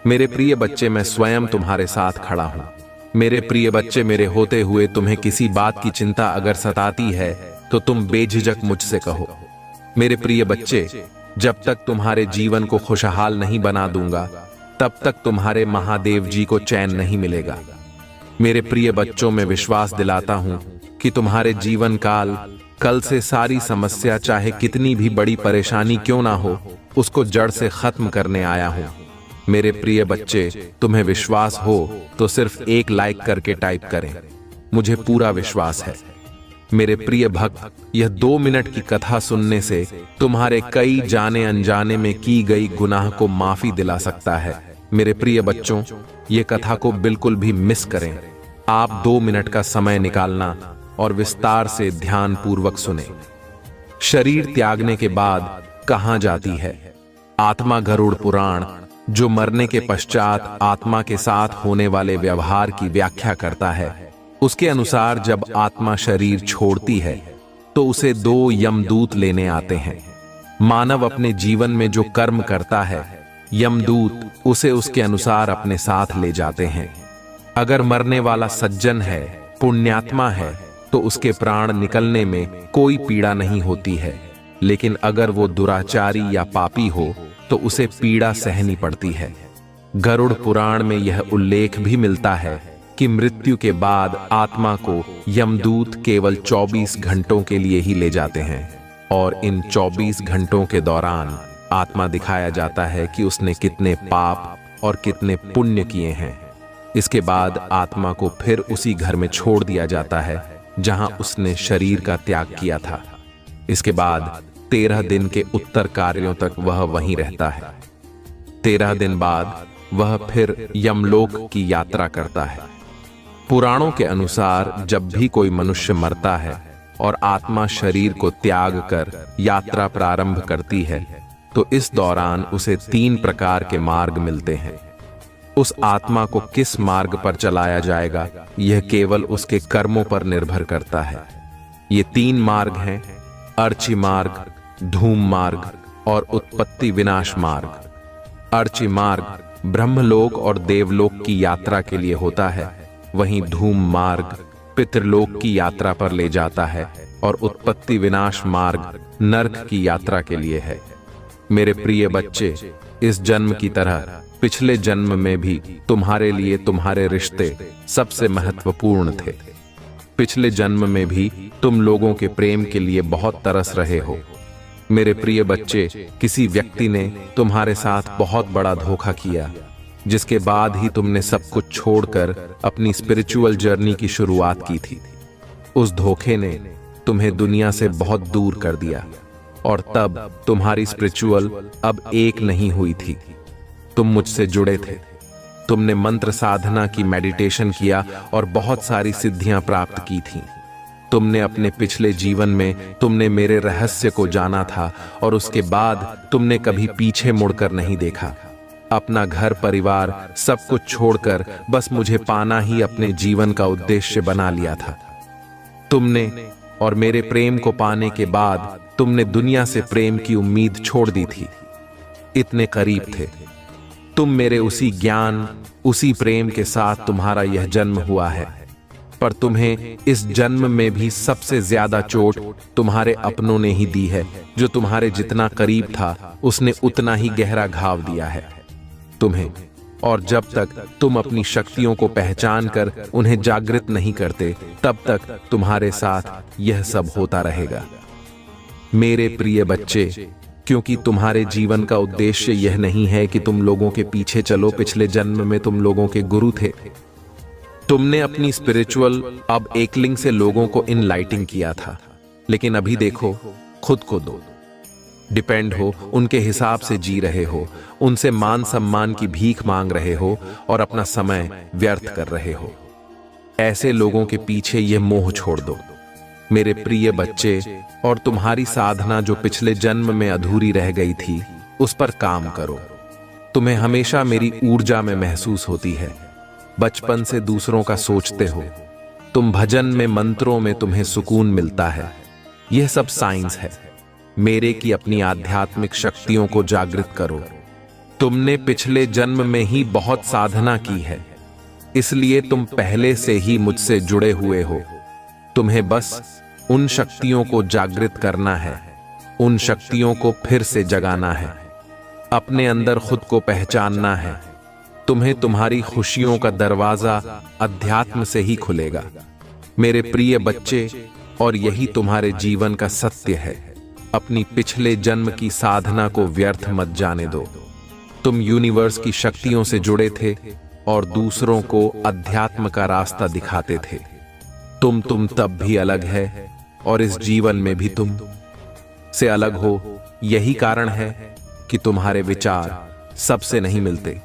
मेरे प्रिय बच्चे, मैं स्वयं तुम्हारे साथ खड़ा हूं। मेरे प्रिय बच्चे, मेरे होते हुए तुम्हें किसी बात की चिंता अगर सताती है तो तुम बेझिझक मुझसे कहो। मेरे प्रिय बच्चे, जब तक तुम्हारे जीवन को खुशहाल नहीं बना दूंगा तब तक तुम्हारे महादेव जी को चैन नहीं मिलेगा। मेरे प्रिय बच्चों, मैं विश्वास दिलाता हूं कि तुम्हारे जीवन काल कल से सारी समस्या, चाहे कितनी भी बड़ी परेशानी क्यों ना हो, उसको जड़ से खत्म करने आया हूं। मेरे प्रिय बच्चे, तुम्हें विश्वास हो तो सिर्फ एक लाइक करके टाइप करें। मुझे पूरा विश्वास है। मेरे प्रिय भक्त, यह 2 मिनट की कथा सुनने से तुम्हारे कई जाने अनजाने में की गई गुनाह को माफी दिला सकता है। मेरे प्रिय बच्चों, ये कथा को बिल्कुल भी मिस करें। आप 2 मिनट का समय निकालना और विस्तार से ध्यान पूर्वक सुने। शरीर त्यागने के बाद कहां जाती है? आत्मा गरुड़ पुराण, जो मरने के पश्चात आत्मा के साथ होने वाले व्यवहार की व्याख्या करता है, उसके अनुसार जब आत्मा शरीर छोड़ती है तो उसे 2 यमदूत लेने आते हैं। मानव अपने जीवन में जो कर्म करता है, यमदूत उसे उसके अनुसार अपने साथ ले जाते हैं। अगर मरने वाला सज्जन है, पुण्यात्मा है, तो उसके प्राण निकलने में कोई पीड़ा नहीं होती है। लेकिन अगर वो दुराचारी या पापी हो तो उसे पीड़ा सहनी पड़ती है। गरुड़ पुराण में यह उल्लेख भी मिलता है कि मृत्यु के बाद आत्मा को यमदूत केवल 24 घंटों के लिए ही ले जाते हैं, और इन 24 घंटों के दौरान आत्मा दिखाया जाता है कि उसने कितने पाप और कितने पुण्य किए हैं। इसके बाद आत्मा को फिर उसी घर में छोड़ दिया जाता है जहां उसने शरीर का त्याग किया था। इसके बाद 13 दिन के उत्तर कार्यों तक वह वहीं रहता है। 13 दिन बाद वह फिर यमलोक की यात्रा करता है। पुराणों के अनुसार जब भी कोई मनुष्य मरता है और आत्मा शरीर को त्याग कर यात्रा प्रारंभ करती है तो इस दौरान उसे 3 प्रकार के मार्ग मिलते हैं। उस आत्मा को किस मार्ग पर चलाया जाएगा, यह केवल उसके कर्मों पर निर्भर करता है। ये 3 मार्ग हैं: अर्ची मार्ग, धूम मार्ग और उत्पत्ति विनाश मार्ग। अर्ची मार्ग ब्रह्मलोक और देवलोक की यात्रा के लिए होता है, वहीं धूम मार्ग पितृलोक की यात्रा पर ले जाता है, और उत्पत्ति विनाश मार्ग नरक की यात्रा के लिए है। मेरे प्रिय बच्चे, इस जन्म की तरह पिछले जन्म में भी तुम्हारे लिए तुम्हारे रिश्ते सबसे महत्वपूर्ण थे। पिछले जन्म में भी तुम लोगों के प्रेम के लिए बहुत तरस रहे हो। मेरे प्रिय बच्चे, किसी व्यक्ति ने तुम्हारे साथ बहुत बड़ा धोखा किया, जिसके बाद ही तुमने सब कुछ छोड़कर अपनी स्पिरिचुअल जर्नी की शुरुआत की थी। उस धोखे ने तुम्हें दुनिया से बहुत दूर कर दिया, और तब तुम्हारी स्पिरिचुअल अब एक नहीं हुई थी। तुम मुझसे जुड़े थे, तुमने मंत्र साधना की, मेडिटेशन किया और बहुत सारी सिद्धियां प्राप्त की थीं। तुमने अपने पिछले जीवन में तुमने मेरे रहस्य को जाना था, और उसके बाद तुमने कभी पीछे मुड़कर नहीं देखा। अपना घर परिवार सब कुछ छोड़कर बस मुझे पाना ही अपने जीवन का उद्देश्य बना लिया था। तुमने और मेरे प्रेम को पाने के बाद तुमने दुनिया से प्रेम की उम्मीद छोड़ दी थी। इतने करीब थे तुम मेरे उसी ज्ञान, उसी प्रेम के साथ तुम्हारा यह जन्म हुआ है। पर तुम्हें इस जन्म में भी सबसे ज्यादा चोट तुम्हारे अपनों ने ही दी है। जो तुम्हारे जितना करीब था उसने उतना ही गहरा घाव दिया है तुम्हें। और जब तक तुम अपनी शक्तियों को पहचान कर उन्हें जागृत नहीं करते, तब तक तुम्हारे साथ यह सब होता रहेगा। मेरे प्रिय बच्चे, क्योंकि तुम्हारे जीवन का उद्देश्य यह नहीं है कि तुम लोगों के पीछे चलो। पिछले जन्म में तुम लोगों के गुरु थे। तुमने अपनी स्पिरिचुअल अब एकलिंग से लोगों को इनलाइटिंग किया था, लेकिन अभी देखो, खुद को दो, डिपेंड हो, उनके हिसाब से जी रहे हो, उनसे मान सम्मान की भीख मांग रहे हो और अपना समय व्यर्थ कर रहे हो। ऐसे लोगों के पीछे यह मोह छोड़ दो मेरे प्रिय बच्चे, और तुम्हारी साधना जो पिछले जन्म में अधूरी रह गई थी, उस पर काम करो। तुम्हें हमेशा मेरी ऊर्जा में महसूस होती है। बचपन से दूसरों का सोचते हो तुम। भजन में, मंत्रों में तुम्हें सुकून मिलता है। यह सब साइंस है मेरे की अपनी आध्यात्मिक शक्तियों को जागृत करो। तुमने पिछले जन्म में ही बहुत साधना की है, इसलिए तुम पहले से ही मुझसे जुड़े हुए हो। तुम्हें बस उन शक्तियों को जागृत करना है, उन शक्तियों को फिर से जगाना है, अपने अंदर खुद को पहचानना है। तुम्हें तुम्हारी खुशियों का दरवाजा अध्यात्म से ही खुलेगा मेरे प्रिय बच्चे, और यही तुम्हारे जीवन का सत्य है। अपनी पिछले जन्म की साधना को व्यर्थ मत जाने दो। तुम यूनिवर्स की शक्तियों से जुड़े थे और दूसरों को अध्यात्म का रास्ता दिखाते थे। तुम तब भी अलग है, और इस जीवन में भी तुम से अलग हो। यही कारण है कि तुम्हारे विचार सबसे नहीं मिलते।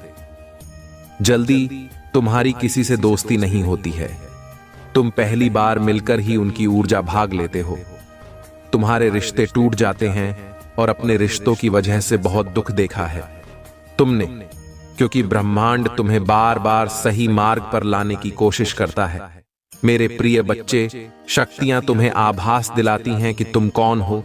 जल्दी तुम्हारी किसी से दोस्ती नहीं होती है। तुम पहली बार मिलकर ही उनकी ऊर्जा भाग लेते हो। तुम्हारे रिश्ते टूट जाते हैं, और अपने रिश्तों की वजह से बहुत दुख देखा है तुमने, क्योंकि ब्रह्मांड तुम्हें बार बार सही मार्ग पर लाने की कोशिश करता है। मेरे प्रिय बच्चे, शक्तियां तुम्हें आभास दिलाती हैं कि तुम कौन हो।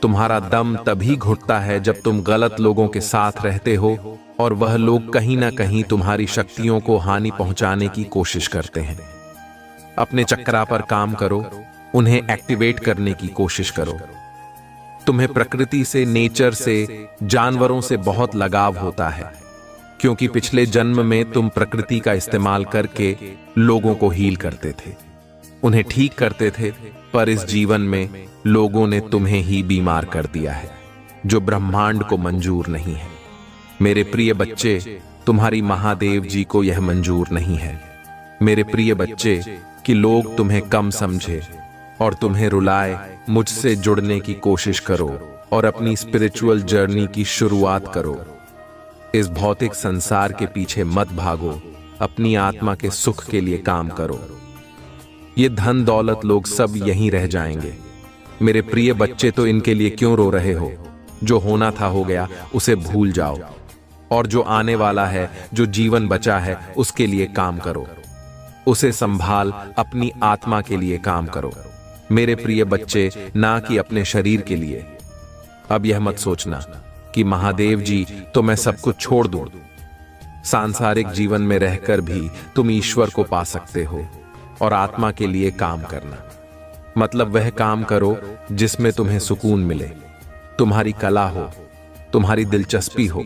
तुम्हारा दम तभी घुटता है जब तुम गलत लोगों के साथ रहते हो, और वह लोग कहीं ना कहीं तुम्हारी शक्तियों को हानि पहुंचाने की कोशिश करते हैं। अपने चक्रा पर काम करो, उन्हें एक्टिवेट करने की कोशिश करो। तुम्हें प्रकृति से, नेचर से, जानवरों से बहुत लगाव होता है, क्योंकि पिछले जन्म में तुम प्रकृति का इस्तेमाल करके लोगों को हील करते थे, उन्हें ठीक करते थे। पर इस जीवन में लोगों ने तुम्हें ही बीमार कर दिया है, जो ब्रह्मांड को मंजूर नहीं है। मेरे प्रिय बच्चे, तुम्हारी महादेव जी को यह मंजूर नहीं है मेरे प्रिय बच्चे, कि लोग तुम्हें कम समझे और तुम्हें रुलाए। मुझसे जुड़ने की कोशिश करो और अपनी स्पिरिचुअल जर्नी की शुरुआत करो। इस भौतिक संसार के पीछे मत भागो, अपनी आत्मा के सुख के लिए काम करो। ये धन दौलत लोग सब यहीं रह जाएंगे मेरे प्रिय बच्चे, तो इनके लिए क्यों रो रहे हो? जो होना था हो गया, उसे भूल जाओ, और जो आने वाला है, जो जीवन बचा है, उसके लिए काम करो। उसे संभाल, अपनी आत्मा के लिए काम करो मेरे प्रिय बच्चे, ना कि अपने शरीर के लिए। अब यह मत सोचना कि महादेव जी तो मैं सब कुछ छोड़ दूं। सांसारिक जीवन में रहकर भी तुम ईश्वर को पा सकते हो, और आत्मा के लिए काम करना मतलब वह काम करो जिसमें तुम्हें सुकून मिले, तुम्हारी कला हो, तुम्हारी दिलचस्पी हो,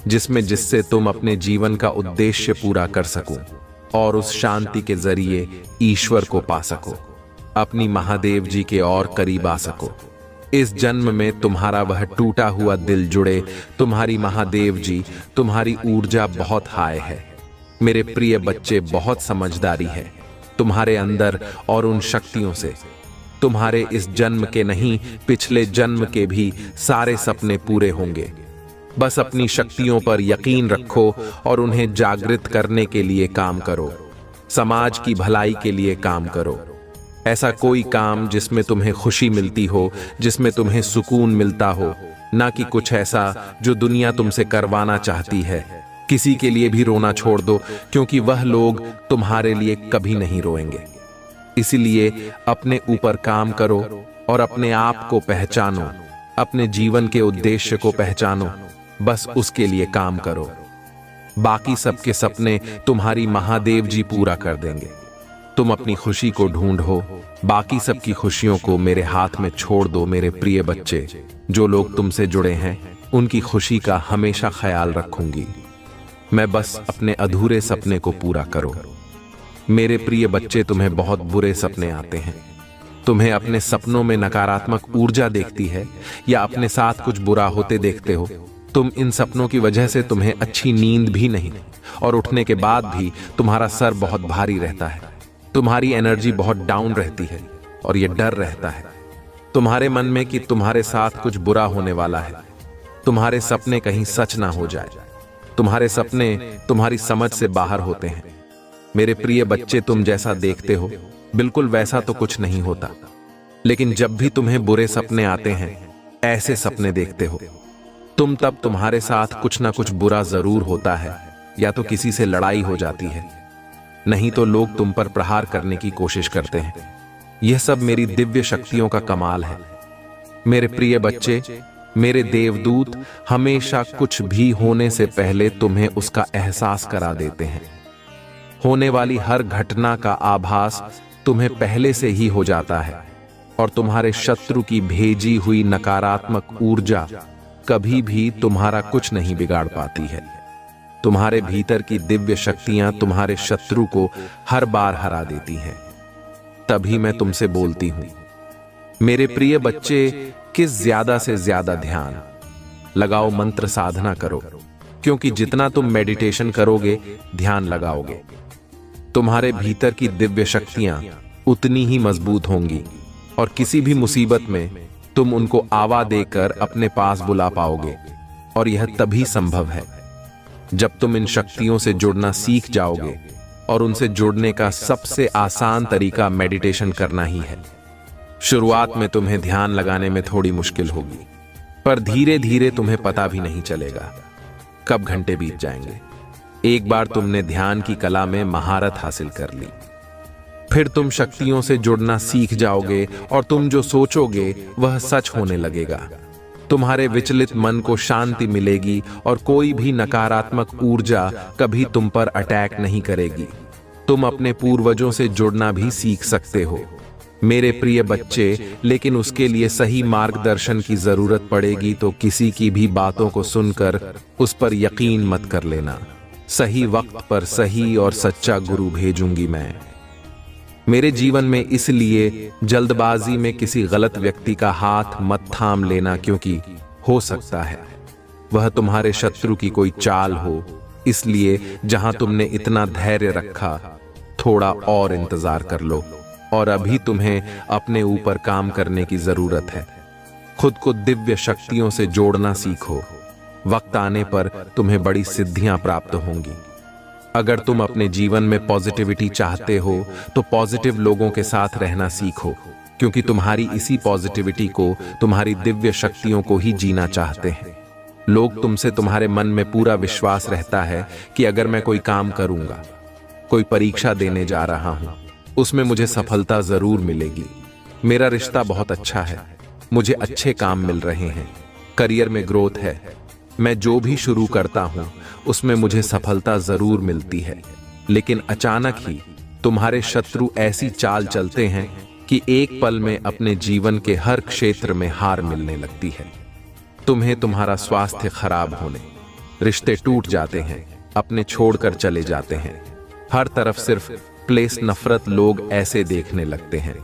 जिससे तुम अपने जीवन का उद्देश्य पूरा कर सको और उस शांति के जरिए ईश्वर को पा सको, अपनी महादेव जी के और करीब आ सको। इस जन्म में तुम्हारा वह टूटा हुआ दिल जुड़े। तुम्हारी महादेव जी, तुम्हारी ऊर्जा बहुत हाई है मेरे प्रिय बच्चे, बहुत समझदारी है तुम्हारे अंदर, और उन शक्तियों से तुम्हारे इस जन्म के नहीं, पिछले जन्म के भी सारे सपने पूरे होंगे। बस अपनी शक्तियों पर यकीन रखो और उन्हें जागृत करने के लिए काम करो। समाज की भलाई के लिए काम करो। ऐसा कोई काम जिसमें तुम्हें खुशी मिलती हो, जिसमें तुम्हें सुकून मिलता हो, ना कि कुछ ऐसा जो दुनिया तुमसे करवाना चाहती है। किसी के लिए भी रोना छोड़ दो, क्योंकि वह लोग तुम्हारे लिए कभी नहीं रोएंगे। इसलिए अपने ऊपर काम करो और अपने आप को पहचानो, अपने जीवन के उद्देश्य को पहचानो, बस उसके लिए काम करो। बाकी सबके सपने तुम्हारी महादेव जी पूरा कर देंगे। तुम अपनी खुशी को ढूंढो, बाकी सबकी खुशियों को मेरे हाथ में छोड़ दो। मेरे प्रिय बच्चे, जो लोग तुमसे जुड़े हैं उनकी खुशी का हमेशा ख्याल रखूंगी। मैं बस अपने अधूरे सपने को पूरा करो। मेरे प्रिय बच्चे, तुम्हें बहुत बुरे सपने आते हैं। तुम्हें अपने सपनों में नकारात्मक ऊर्जा देखती है या अपने साथ कुछ बुरा होते देखते हो। तुम इन सपनों की वजह से तुम्हें अच्छी नींद भी नहीं, और उठने के बाद भी तुम्हारा सर बहुत भारी रहता है। तुम्हारी एनर्जी बहुत डाउन रहती है और यह डर रहता है तुम्हारे मन में कि तुम्हारे साथ कुछ बुरा होने वाला है। तुम्हारे सपने कहीं सच ना हो जाए। तुम्हारे सपने तुम्हारी समझ से बाहर होते हैं। मेरे प्रिय बच्चे, तुम जैसा देखते हो बिल्कुल वैसा तो कुछ नहीं होता, लेकिन जब भी तुम्हें बुरे सपने आते हैं, ऐसे सपने देखते हो तुम, तब तुम्हारे साथ कुछ ना कुछ बुरा जरूर होता है। या तो किसी से लड़ाई हो जाती है, नहीं तो लोग तुम पर प्रहार करने की कोशिश करते हैं। यह सब मेरी दिव्य शक्तियों का कमाल है। मेरे प्रिय बच्चे, मेरे देवदूत हमेशा कुछ भी होने से पहले तुम्हें उसका एहसास करा देते हैं। होने वाली हर घटना का आभास तुम्हें पहले से ही हो जाता है, और तुम्हारे शत्रु की भेजी हुई नकारात्मक ऊर्जा कभी भी तुम्हारा कुछ नहीं बिगाड़ पाती है। तुम्हारे भीतर की दिव्य शक्तियां तुम्हारे शत्रु को हर बार हरा देती हैं। तभी मैं तुमसे बोलती हूं, मेरे प्रिय बच्चे, कि ज्यादा से ज्यादा ध्यान लगाओ, मंत्र साधना करो, क्योंकि जितना तुम मेडिटेशन करोगे, ध्यान लगाओगे, तुम्हारे भीतर की दिव्य शक्तियां उतनी ही मजबूत होंगी, और किसी भी मुसीबत में तुम उनको आवा देकर अपने पास बुला पाओगे। और यह तभी संभव है जब तुम इन शक्तियों से जुड़ना सीख जाओगे, और उनसे जुड़ने का सबसे आसान तरीका मेडिटेशन करना ही है। शुरुआत में तुम्हें ध्यान लगाने में थोड़ी मुश्किल होगी, पर धीरे धीरे तुम्हें पता भी नहीं चलेगा कब घंटे बीत जाएंगे। एक बार तुमने ध्यान की कला में महारत हासिल कर ली, फिर तुम शक्तियों से जुड़ना सीख जाओगे, और तुम जो सोचोगे वह सच होने लगेगा। तुम्हारे विचलित मन को शांति मिलेगी, और कोई भी नकारात्मक ऊर्जा कभी तुम पर अटैक नहीं करेगी। तुम अपने पूर्वजों से जुड़ना भी सीख सकते हो मेरे प्रिय बच्चे, लेकिन उसके लिए सही मार्गदर्शन की जरूरत पड़ेगी। तो किसी की भी बातों को सुनकर उस पर यकीन मत कर लेना। सही वक्त पर सही और सच्चा गुरु भेजूंगी मैं मेरे जीवन में, इसलिए जल्दबाजी में किसी गलत व्यक्ति का हाथ मत थाम लेना, क्योंकि हो सकता है वह तुम्हारे शत्रु की कोई चाल हो। इसलिए जहां तुमने इतना धैर्य रखा, थोड़ा और इंतजार कर लो, और अभी तुम्हें अपने ऊपर काम करने की जरूरत है। खुद को दिव्य शक्तियों से जोड़ना सीखो। वक्त आने पर तुम्हें बड़ी सिद्धियां प्राप्त होंगी। अगर तुम अपने जीवन में पॉजिटिविटी चाहते हो, तो पॉजिटिव लोगों के साथ रहना सीखो, क्योंकि तुम्हारी इसी पॉजिटिविटी को, तुम्हारी दिव्य शक्तियों को ही जीना चाहते हैं। लोग तुमसे, तुम्हारे मन में पूरा विश्वास रहता है कि अगर मैं कोई काम करूंगा, कोई परीक्षा देने जा रहा हूं, उसमें मुझे सफलता जरूर मिलेगी। मेरा रिश्ता बहुत अच्छा है, मुझे अच्छे काम मिल रहे हैं, करियर में ग्रोथ है, मैं जो भी शुरू करता हूं उसमें मुझे सफलता जरूर मिलती है। लेकिन अचानक ही तुम्हारे शत्रु ऐसी चाल चलते हैं कि एक पल में अपने जीवन के हर क्षेत्र में हार मिलने लगती है। तुम्हें तुम्हारा स्वास्थ्य खराब होने, रिश्ते टूट जाते हैं, अपने छोड़कर चले जाते हैं। हर तरफ सिर्फ प्लेस नफरत, लोग ऐसे देखने लगते हैं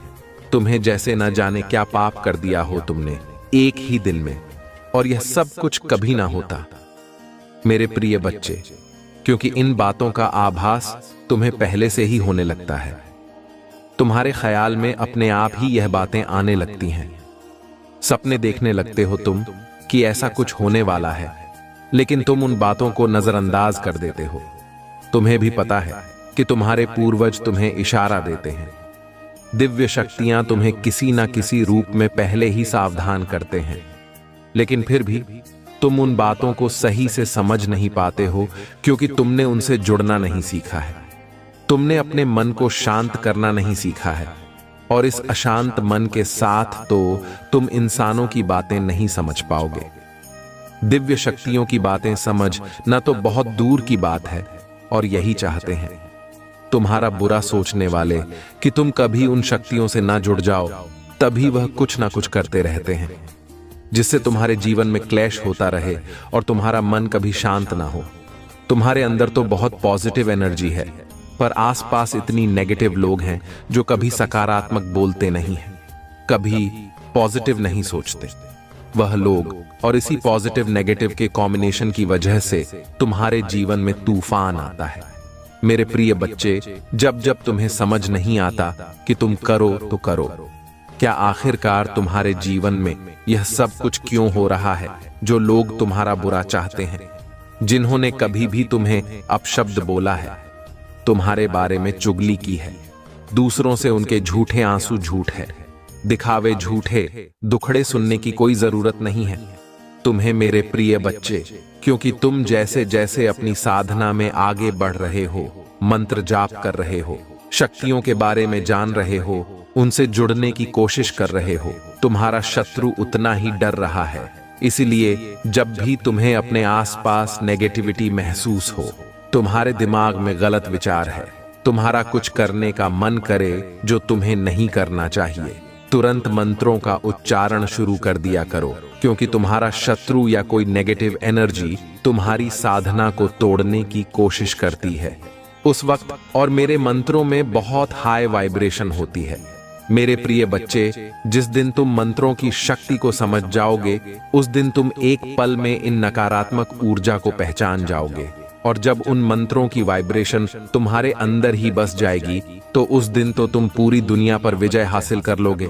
तुम्हें जैसे न जाने क्या पाप कर दिया हो तुमने एक ही दिन में, और यह सब कुछ कभी ना होता मेरे प्रिय बच्चे, क्योंकि इन बातों का आभास तुम्हें पहले से ही होने लगता है। तुम्हारे ख्याल में अपने आप ही यह बातें आने लगती हैं। सपने देखने लगते हो तुम कि ऐसा कुछ होने वाला है, लेकिन तुम उन बातों को नजरअंदाज कर देते हो। तुम्हें भी पता है कि तुम्हारे पूर्वज तुम्हें इशारा देते हैं। दिव्य शक्तियां तुम्हें किसी ना किसी रूप में पहले ही सावधान करते हैं, लेकिन फिर भी तुम उन बातों को सही से समझ नहीं पाते हो, क्योंकि तुमने उनसे जुड़ना नहीं सीखा है। तुमने अपने मन को शांत करना नहीं सीखा है, और इस अशांत मन के साथ तो तुम इंसानों की बातें नहीं समझ पाओगे। दिव्य शक्तियों की बातें समझ न तो बहुत दूर की बात है, और यही चाहते हैं। तुम्हारा बुरा सोचने वाले कि तुम कभी उन शक्तियों से ना जुड़ जाओ, तभी वह कुछ ना कुछ करते रहते हैं जिससे तुम्हारे जीवन में क्लैश होता रहे और तुम्हारा मन कभी शांत ना हो। तुम्हारे अंदर तो बहुत पॉजिटिव एनर्जी है, पर आसपास इतनी नेगेटिव लोग हैं जो कभी सकारात्मक बोलते नहीं हैं, कभी पॉजिटिव नहीं सोचते। वह लोग और इसी पॉजिटिव नेगेटिव के कॉम्बिनेशन की वजह से तुम्हारे जीवन में तूफान आता है। मेरे प्रिय बच्चे, जब जब तुम्हें समझ नहीं आता कि तुम करो तो करो, क्या आखिरकार तुम्हारे जीवन में यह सब कुछ क्यों हो रहा है? जो लोग तुम्हारा बुरा चाहते हैं, जिन्होंने कभी भी तुम्हें अपशब्द बोला है, तुम्हारे बारे में चुगली की है, दूसरों से उनके झूठे आंसू झूठ है, दिखावे झूठे, दुखड़े सुनने की कोई जरूरत नहीं है तुम्हें मेरे प्रिय बच्चे, क्योंकि तुम जैसे जैसे अपनी साधना में आगे बढ़ रहे हो, मंत्र जाप कर रहे हो, शक्तियों के बारे में जान रहे हो, उनसे जुड़ने की कोशिश कर रहे हो, तुम्हारा शत्रु उतना ही डर रहा है। इसलिए जब भी तुम्हें अपने आसपास नेगेटिविटी महसूस हो, तुम्हारे दिमाग में गलत विचार है, तुम्हारा कुछ करने का मन करे जो तुम्हें नहीं करना चाहिए, तुरंत मंत्रों का उच्चारण शुरू कर दिया करो, क्योंकि तुम्हारा शत्रु या कोई नेगेटिव एनर्जी तुम्हारी साधना को तोड़ने की कोशिश करती है उस वक्त। और मेरे मंत्रों में बहुत हाई वाइब्रेशन होती है। मेरे प्रिय बच्चे, जिस दिन तुम मंत्रों की शक्ति को समझ जाओगे, उस दिन तुम एक पल में इन नकारात्मक ऊर्जा को पहचान जाओगे, और जब उन मंत्रों की वाइब्रेशन तुम्हारे अंदर ही बस जाएगी, तो उस दिन तो तुम पूरी दुनिया पर विजय हासिल कर लोगे।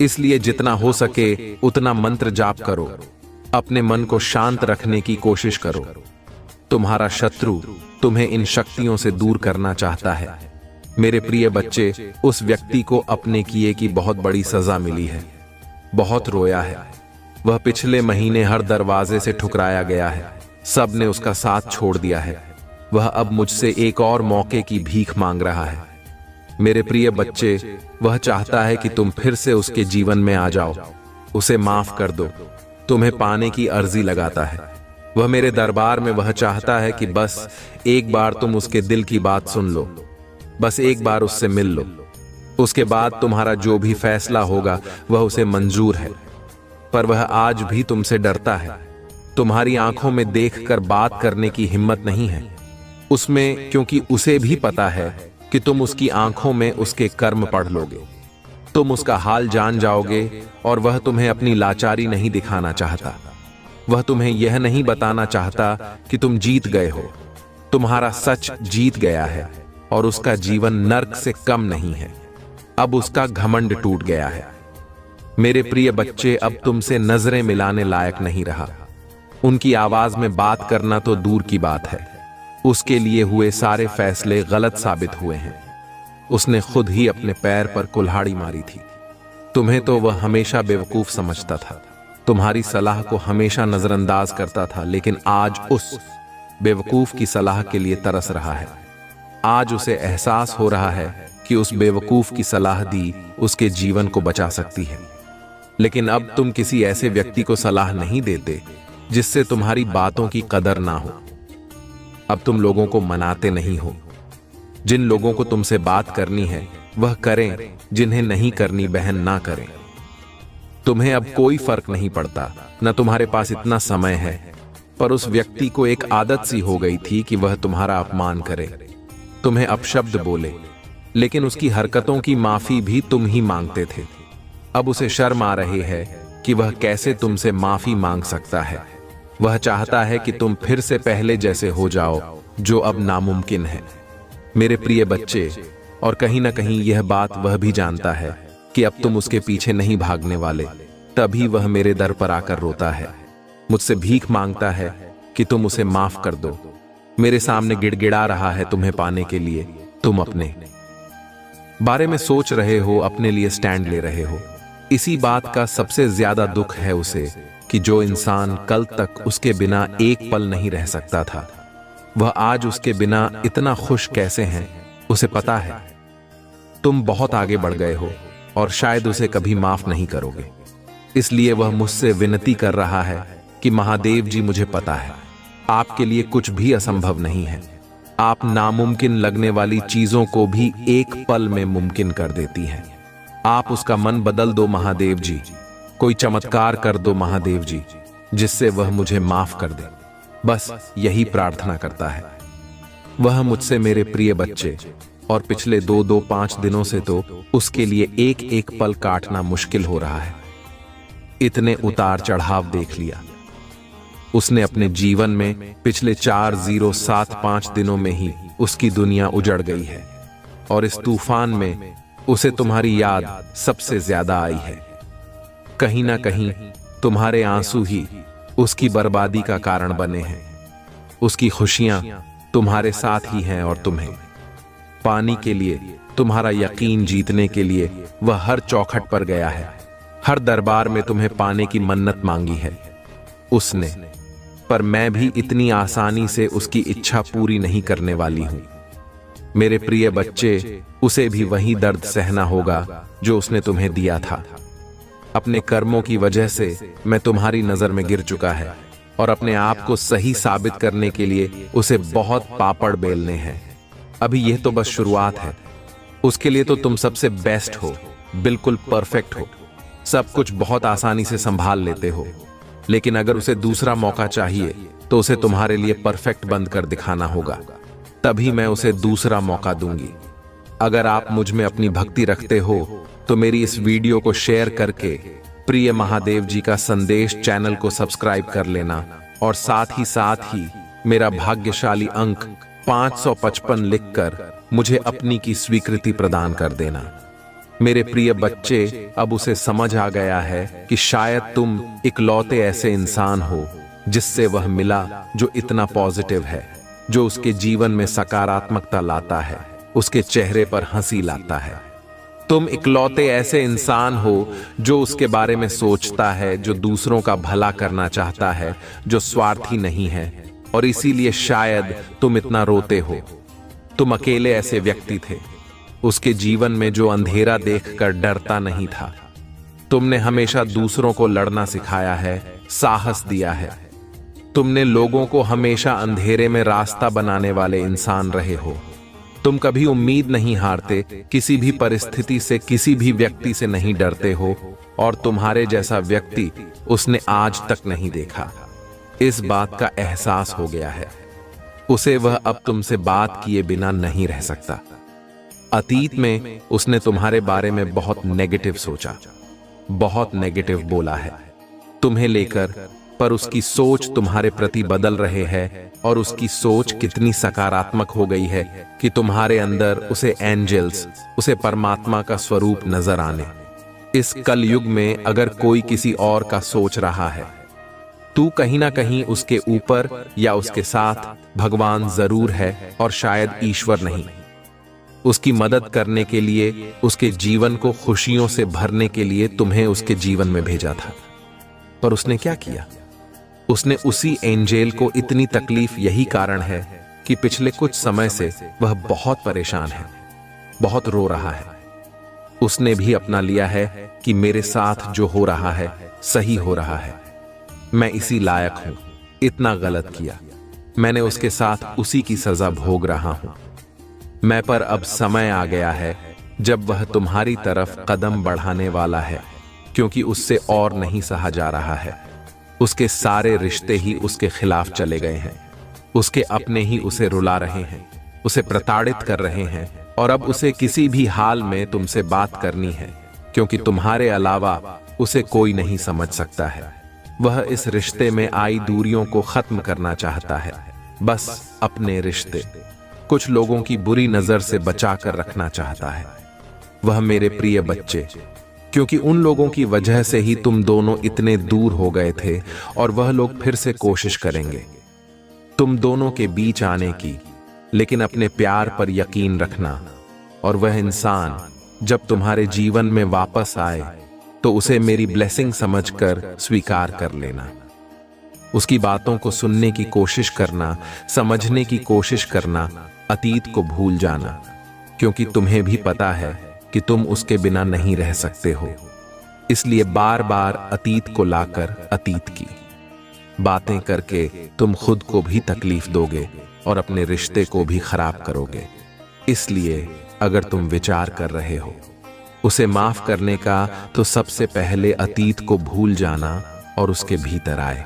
इसलिए जितना हो सके उतना मंत्र जाप करो, अपने मन को शांत रखने की कोशिश करो। तुम्हारा शत्रु तुम्हें इन शक्तियों से दूर करना चाहता है। मेरे प्रिय बच्चे, उस व्यक्ति को अपने किए की बहुत बड़ी सजा मिली है, बहुत रोया है। वह पिछले महीने हर दरवाजे से ठुकराया गया है, सब ने उसका साथ छोड़ दिया है। वह अब मुझसे एक और मौके की भीख मांग रहा है। मेरे प्रिय बच्चे, वह चाहता है कि तुम फिर से उसके जीवन में आ जाओ, उसे माफ कर दो, तुम्हें पाने की अर्जी लगाता है। वह मेरे दरबार में वह चाहता है कि बस एक बार तुम उसके दिल की बात सुन लो, बस एक बार उससे मिल लो, उसके बाद तुम्हारा जो भी फैसला होगा वह उसे मंजूर है। पर वह आज भी तुमसे डरता है, तुम्हारी आंखों में देखकर बात करने की हिम्मत नहीं है उसमें, क्योंकि उसे भी पता है कि तुम उसकी आंखों में उसके कर्म पढ़ लोगे, तुम उसका हाल जान जाओगे, और वह तुम्हें अपनी लाचारी नहीं दिखाना चाहता। वह तुम्हें यह नहीं बताना चाहता कि तुम जीत गए हो, तुम्हारा सच जीत गया है, और उसका जीवन नर्क से कम नहीं है। अब उसका घमंड टूट गया है। मेरे प्रिय बच्चे, अब तुमसे नजरें मिलाने लायक नहीं रहा। उनकी आवाज में बात करना तो दूर की बात है, उसके लिए हुए सारे फैसले गलत साबित हुए हैं। उसने खुद ही अपने पैर पर कुल्हाड़ी मारी थी। तुम्हें तो वह हमेशा बेवकूफ समझता था, तुम्हारी सलाह को हमेशा नजरअंदाज करता था, लेकिन आज उस बेवकूफ की सलाह के लिए तरस रहा है। आज उसे एहसास हो रहा है कि उस बेवकूफ की सलाह दी उसके जीवन को बचा सकती है। लेकिन अब तुम किसी ऐसे व्यक्ति को सलाह नहीं देते जिससे तुम्हारी बातों की कदर ना हो। अब तुम लोगों को मनाते नहीं हो। जिन लोगों को तुमसे बात करनी है वह करें, जिन्हें नहीं करनी बहन ना करें। तुम्हें अब कोई फर्क नहीं पड़ता, न तुम्हारे पास इतना समय है, पर उस व्यक्ति को एक आदत सी हो गई थी कि वह तुम्हारा अपमान करे, तुम्हें अपशब्द बोले, लेकिन उसकी हरकतों की माफी भी तुम ही मांगते थे। अब उसे शर्म आ रही है कि वह कैसे तुमसे माफी मांग सकता है। वह चाहता है कि तुम फिर से पहले जैसे हो जाओ, जो अब नामुमकिन है। मेरे प्रिय बच्चे, और कहीं ना कहीं यह बात वह भी जानता है कि अब तुम उसके पीछे नहीं भागने वाले, तभी वह मेरे दर पर आकर रोता है, मुझसे भीख मांगता है कि तुम उसे माफ कर दो। मेरे सामने गिड़गिड़ा रहा है तुम्हें पाने के लिए। तुम अपने बारे में सोच रहे हो, अपने लिए स्टैंड ले रहे हो। इसी बात का सबसे ज्यादा दुख है उसे कि जो इंसान कल तक उसके बिना एक पल नहीं रह सकता था, वह आज उसके बिना इतना खुश कैसे हैं। उसे पता है तुम बहुत आगे बढ़ गए हो और शायद उसे कभी माफ नहीं करोगे। इसलिए वह मुझसे विनती कर रहा है कि महादेव जी, मुझे पता है आपके लिए कुछ भी असंभव नहीं है। आप नामुमकिन लगने वाली चीजों को भी एक पल में मुमकिन कर देती हैं। आप उसका मन बदल दो महादेव जी, कोई चमत्कार कर दो महादेव जी, जिससे वह मुझे माफ कर दे। बस यही प्रार्थना करता है वह मुझसे, मेरे प्रिय बच्चे। और पिछले 2-5 दिनों से तो उसके लिए एक एक पल काटना मुश्किल हो रहा है। इतने उतार चढ़ाव देख लिया उसने अपने जीवन में। पिछले 4075 दिनों में ही उसकी दुनिया उजड़ गई है, और इस तूफान में उसे तुम्हारी याद सबसे ज्यादा आई है। कहीं ना कहीं तुम्हारे आंसू ही उसकी बर्बादी का कारण बने हैं। उसकी खुशियां तुम्हारे साथ ही हैं, और तुम्हें पाने के लिए, तुम्हारा यकीन जीतने के लिए वह हर चौखट पर गया है। हर दरबार में तुम्हें पाने की मन्नत मांगी है उसने, पर मैं भी इतनी आसानी से उसकी इच्छा पूरी नहीं करने वाली हूं। मेरे प्रिय बच्चे, उसे भी वही दर्द सहना होगा जो उसने तुम्हें दिया था। अपने कर्मों की वजह से मैं तुम्हारी नजर में गिर चुका है, और अपने आप को सही साबित करने के लिए उसे बहुत पापड़ बेलने हैं। अभी यह तो बस शुरुआत है। उसके लिए तो तुम सबसे बेस्ट हो, बिल्कुल परफेक्ट हो, सब कुछ बहुत आसानी से संभाल लेते हो। लेकिन अगर उसे दूसरा मौका चाहिए तो उसे तुम्हारे लिए परफेक्ट बंद कर दिखाना होगा, तभी मैं उसे दूसरा मौका दूंगी। अगर आप मुझ में अपनी भक्ति रखते हो तो मेरी इस वीडियो को शेयर करके प्रिय महादेव जी का संदेश चैनल को सब्सक्राइब कर लेना, और साथ ही मेरा भाग्यशाली अंक 555 लिखकर मुझे अपनी की स्वीकृति प्रदान कर देना। मेरे प्रिय बच्चे, अब उसे समझ आ गया है कि शायद तुम इकलौते ऐसे इंसान हो जिससे वह मिला जो इतना पॉजिटिव है, जो उसके जीवन में सकारात्मकता लाता है, उसके चेहरे पर हंसी लाता है। तुम इकलौते ऐसे इंसान हो जो उसके बारे में सोचता है, जो दूसरों का भला करना चाहता है, जो स्वार्थी नहीं है, और इसीलिए शायद तुम इतना रोते हो। तुम अकेले ऐसे व्यक्ति थे उसके जीवन में जो अंधेरा देखकर डरता नहीं था। तुमने हमेशा दूसरों को लड़ना सिखाया है, साहस दिया है। तुमने लोगों को हमेशा अंधेरे में रास्ता बनाने वाले इंसान रहे हो। तुम कभी उम्मीद नहीं हारते, किसी भी परिस्थिति से, किसी भी व्यक्ति से नहीं डरते हो, और तुम्हारे जैसा व्यक्ति उसने आज तक नहीं देखा। इस बात का एहसास हो गया है उसे। वह अब तुमसे बात किए बिना नहीं रह सकता। अतीत में उसने तुम्हारे बारे में बहुत नेगेटिव सोचा, बहुत नेगेटिव बोला है तुम्हें लेकर, पर उसकी सोच तुम्हारे प्रति बदल रहे हैं, और उसकी सोच कितनी सकारात्मक हो गई है कि तुम्हारे अंदर उसे एंजल्स, उसे परमात्मा का स्वरूप नजर आने। इस कलयुग में अगर कोई किसी और का सोच रहा है, तू कहीं ना कहीं उसके ऊपर या उसके साथ भगवान जरूर है, और शायद ईश्वर नहीं। उसकी मदद करने के लिए, उसके जीवन को खुशियों से भरने के लिए तुम्हें उसके जीवन में भेजा था। पर उसने क्या किया? उसने उसी एंजेल को इतनी तकलीफ, यही कारण है कि पिछले कुछ समय से वह बहुत परेशान है, बहुत रो रहा है। उसने भी अपना लिया है कि मेरे साथ जो हो रहा है सही हो रहा है, मैं इसी लायक हूं, इतना गलत किया मैंने, उसके साथ उसी की सजा भोग रहा हूं मैं। पर अब समय आ गया है जब वह तुम्हारी तरफ कदम बढ़ाने वाला है, क्योंकि उससे और नहीं सहा जा रहा है। उसके सारे रिश्ते ही उसके खिलाफ चले गए हैं। उसके अपने ही उसे रुला रहे हैं, उसे प्रताड़ित कर रहे हैं, और अब उसे किसी भी हाल में तुमसे बात करनी है, क्योंकि तुम्हारे अलावा उसे कोई नहीं समझ सकता है। वह इस रिश्ते में आई दूरियों को खत्म करना चाहता है, बस अपने रिश्ते कुछ लोगों की बुरी नजर से बचा कर रखना चाहता है। वह मेरे प्रिय बच्चे, क्योंकि उन लोगों की वजह से ही तुम दोनों इतने दूर हो गए थे, और वह लोग फिर से कोशिश करेंगे तुम दोनों के बीच आने की। लेकिन अपने प्यार पर यकीन रखना, और वह इंसान जब तुम्हारे जीवन में वापस आए तो उसे मेरी ब्लेसिंग समझकर स्वीकार कर लेना। उसकी बातों को सुनने की कोशिश करना, समझने की कोशिश करना, अतीत को भूल जाना, क्योंकि तुम्हें भी पता है कि तुम उसके बिना नहीं रह सकते हो। इसलिए बार बार अतीत को लाकर अतीत की बातें करके तुम खुद को भी तकलीफ दोगे, और अपने रिश्ते को भी खराब करोगे। इसलिए अगर तुम विचार कर रहे हो उसे माफ करने का, तो सबसे पहले अतीत को भूल जाना और उसके भीतर आए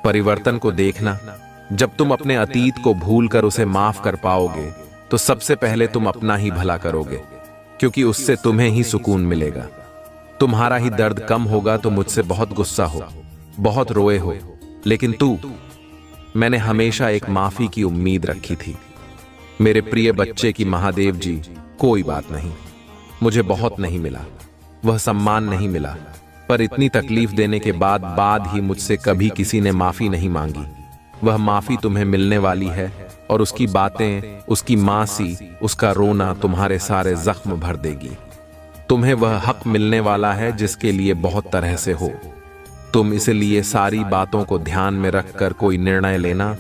परिवर्तन को देखना। जब तुम अपने अतीत को भूलकर उसे माफ कर पाओगे तो सबसे पहले तुम अपना ही भला करोगे, क्योंकि उससे तुम्हें ही सुकून मिलेगा। तुम्हारा ही दर्द कम होगा। तो मुझसे बहुत गुस्सा हो, बहुत रोए हो, लेकिन मैंने हमेशा एक माफी की उम्मीद रखी थी। मेरे प्रिय बच्चे की महादेव जी, कोई बात नहीं, मुझे बहुत नहीं मिला, वह सम्मान नहीं मिला, पर इतनी तकलीफ देने के बाद ही मुझसे कभी किसी ने माफी नहीं मांगी। वह माफी तुम्हें मिलने वाली है और उसकी बातें, उसकी मासी, उसका रोना तुम्हारे सारे जख्म भर देगी। तुम्हें वह हक मिलने वाला है जिसके लिए बहुत तरह से हो। तुम इसलिए सारी बातों को ध्यान में रखकर कोई निर्णय लेना।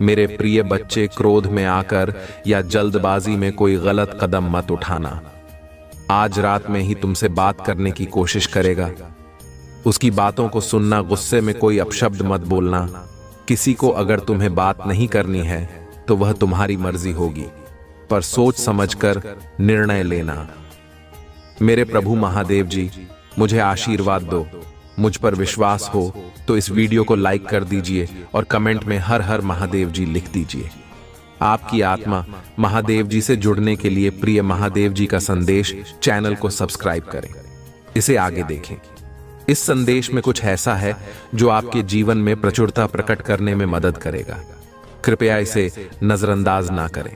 मेरे प्रिय बच्चे, क्रोध में आकर या जल्दबाजी में कोई गलत कदम मत उठाना। आज रात में ही तुमसे बात करने की कोशिश करेगा। उसकी बातों को सुनना, गुस्से में कोई अपशब्द मत बोलना। किसी को अगर तुम्हें बात नहीं करनी है तो वह तुम्हारी मर्जी होगी, पर सोच समझकर निर्णय लेना। मेरे प्रभु महादेव जी, मुझे आशीर्वाद दो। मुझ पर विश्वास हो तो इस वीडियो को लाइक कर दीजिए और कमेंट में हर हर महादेव जी लिख दीजिए। आपकी आत्मा महादेव जी से जुड़ने के लिए प्रिय महादेव जी का संदेश चैनल को सब्सक्राइब करें, इसे आगे देखें। इस संदेश में कुछ ऐसा है जो आपके जीवन में प्रचुरता प्रकट करने में मदद करेगा। कृपया इसे नजरअंदाज ना करें।